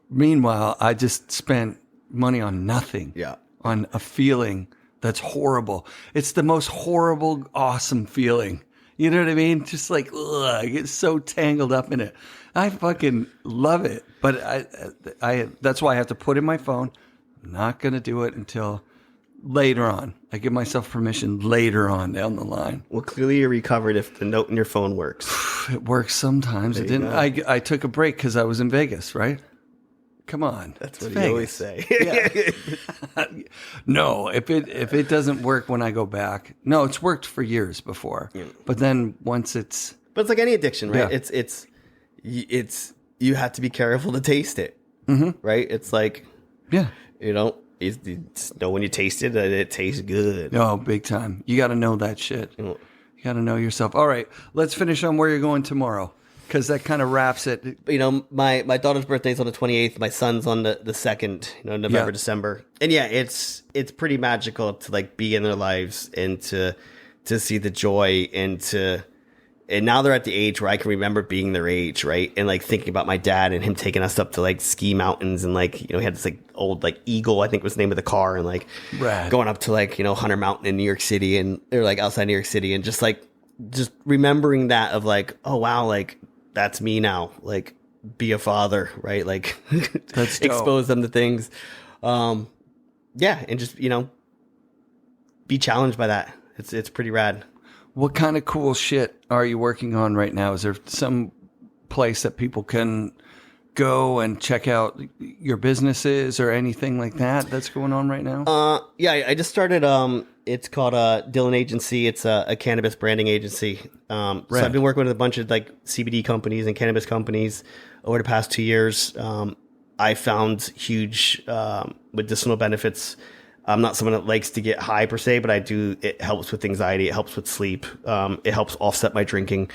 Meanwhile, I just spent money on nothing. Yeah. On a feeling that's horrible. It's the most horrible, awesome feeling. You know what I mean? Just like, ugh, I get so tangled up in it. I fucking love it. But I that's why I have to put in my phone. I'm not going to do it until later on. I give myself permission later on down the line. Well, clearly you're recovered if the note in your phone works. It works sometimes. It didn't. I took a break because I was in Vegas, right? Come on. That's what you always say. Yeah. No, if it doesn't work when I go back. No, it's worked for years before. Yeah. But then once it's... But it's like any addiction, right? Yeah. It's you have to be careful to taste it, right? It's like, yeah, you know when you taste it, it tastes good. Oh, big time. You got to know that shit. You got to know yourself. All right, let's finish on where you're going tomorrow. Because that kind of wraps it. You know, my daughter's birthday's on the 28th. My son's on the 2nd, November, December. And yeah, it's pretty magical to like be in their lives and to see the joy and now they're at the age where I can remember being their age, right? And like thinking about my dad and him taking us up to like ski mountains and like, he had this like old like Eagle, I think was the name of the car, and like going up to like, Hunter Mountain in New York City, and they're like outside New York City, and just remembering that of like, oh wow, like that's me now, like be a father, right? Like that's expose them to things. Yeah. And just, be challenged by that. It's pretty rad. What kind of cool shit are you working on right now? Is there some place that people can go and check out your businesses or anything like that that's going on right now? Yeah, I just started. It's called Dillon Agency. It's a cannabis branding agency. So I've been working with a bunch of like CBD companies and cannabis companies over the past 2 years. I found huge medicinal benefits. I'm not someone that likes to get high per se, but I do. It helps with anxiety. It helps with sleep. It helps offset my drinking.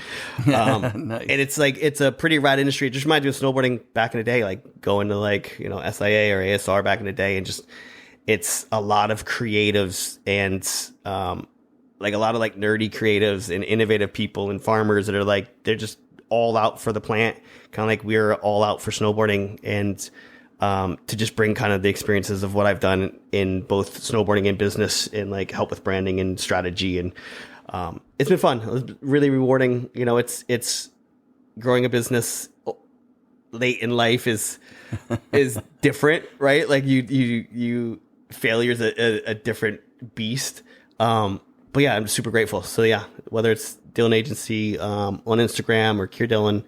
Nice. And it's a pretty rad industry. It just reminds me of snowboarding back in the day, like going to like, SIA or ASR back in the day. And just, it's a lot of creatives and like a lot of like nerdy creatives and innovative people and farmers that are like, they're just all out for the plant, kind of like we're all out for snowboarding. And to just bring kind of the experiences of what I've done in both snowboarding and business and like help with branding and strategy. And it's been fun. It was really rewarding. It's growing a business late in life is different, right? Like you failure's a different beast. But yeah, I'm super grateful. So yeah, whether it's Dillon Agency on Instagram or Keir Dillon,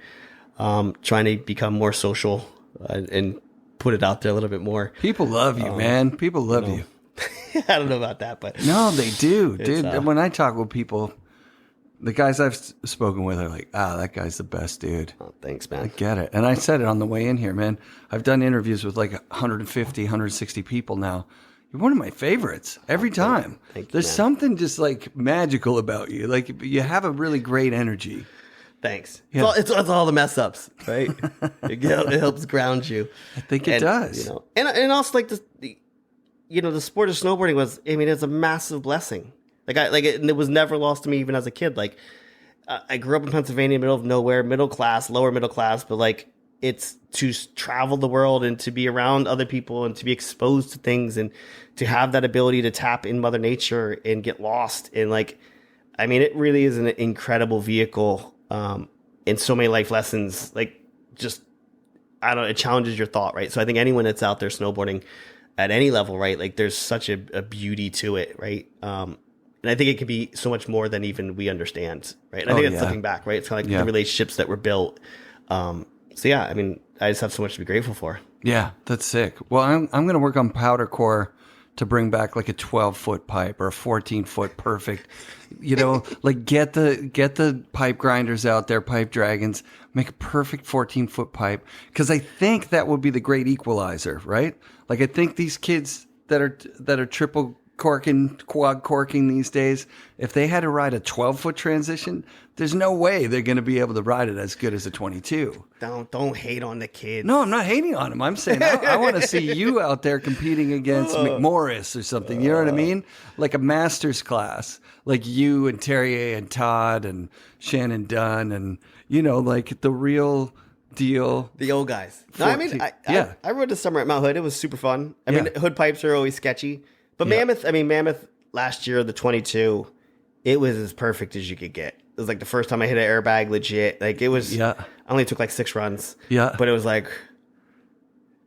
trying to become more social and put it out there a little bit more. People love you, man. People love you. I don't know about that, but no, they do, dude. When I talk with people, the guys I've spoken with are like, that guy's the best dude. Oh, thanks, man. I get it. And I said it on the way in here, man. I've done interviews with like 150, 160 people now. You're one of my favorites every time. Thank you, There's man. something just like magical about you. Like you have a really great energy. Thanks. Yeah. It's all the mess ups, right? it helps ground you. I think it does. And also like the sport of snowboarding it's a massive blessing. It was never lost to me even as a kid. Like I grew up in Pennsylvania, middle of nowhere, middle class, lower middle class, but like it's to travel the world and to be around other people and to be exposed to things and to have that ability to tap in Mother Nature and get lost. And it really is an incredible vehicle. And so many life lessons, like just, I don't know, it challenges your thought, right? So I think anyone that's out there snowboarding at any level, right? Like there's such a beauty to it, right? And I think it can be so much more than even we understand, right? And I think that's looking back, right? It's kind of like the relationships that were built. So yeah, I just have so much to be grateful for. Yeah, that's sick. Well, I'm going to work on powder core to bring back like a 12-foot pipe or a 14-foot perfect, like get the pipe grinders out there, pipe dragons, make a perfect 14-foot pipe. Because I think that would be the great equalizer, right? Like I think these kids that are triple corking, quad corking these days, if they had to ride a 12-foot transition, there's no way they're going to be able to ride it as good as a 22. Don't hate on the kids. No, I'm not hating on them. I'm saying I want to see you out there competing against McMorris or something. You know what I mean? Like a master's class, like you and Terrier and Todd and Shannon Dunn and like the real deal. The old guys. No, I rode this summer at Mount Hood. It was super fun. I mean, hood pipes are always sketchy. But Mammoth last year, the 22, it was as perfect as you could get. was like the first time I hit an airbag legit. Like it was, I only took like 6 runs. Yeah. But it was like,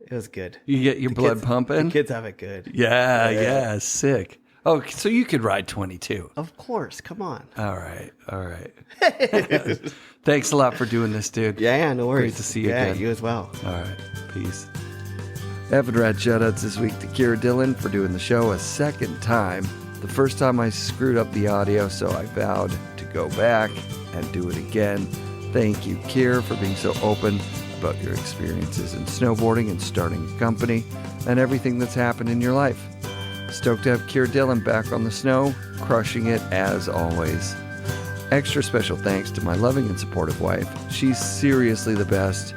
it was good. You get your blood pumping? The kids have it good. Yeah, sick. Oh, so you could ride 22. Of course. Come on. All right. Thanks a lot for doing this, dude. Yeah, no worries. Great to see you again. Yeah, you as well. All right. Peace. FNRad shoutouts this week to Keir Dillon for doing the show a second time. The first time I screwed up the audio, so I vowed to go back and do it again. Thank you, Keir, for being so open about your experiences in snowboarding and starting a company and everything that's happened in your life. Stoked to have Keir Dillon back on the snow, crushing it as always. Extra special thanks to my loving and supportive wife. She's seriously the best.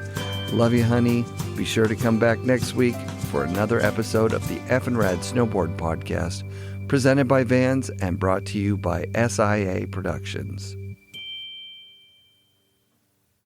Love you, honey. Be sure to come back next week for another episode of the FNRad Snowboard Podcast, presented by Vans and brought to you by SIA Productions.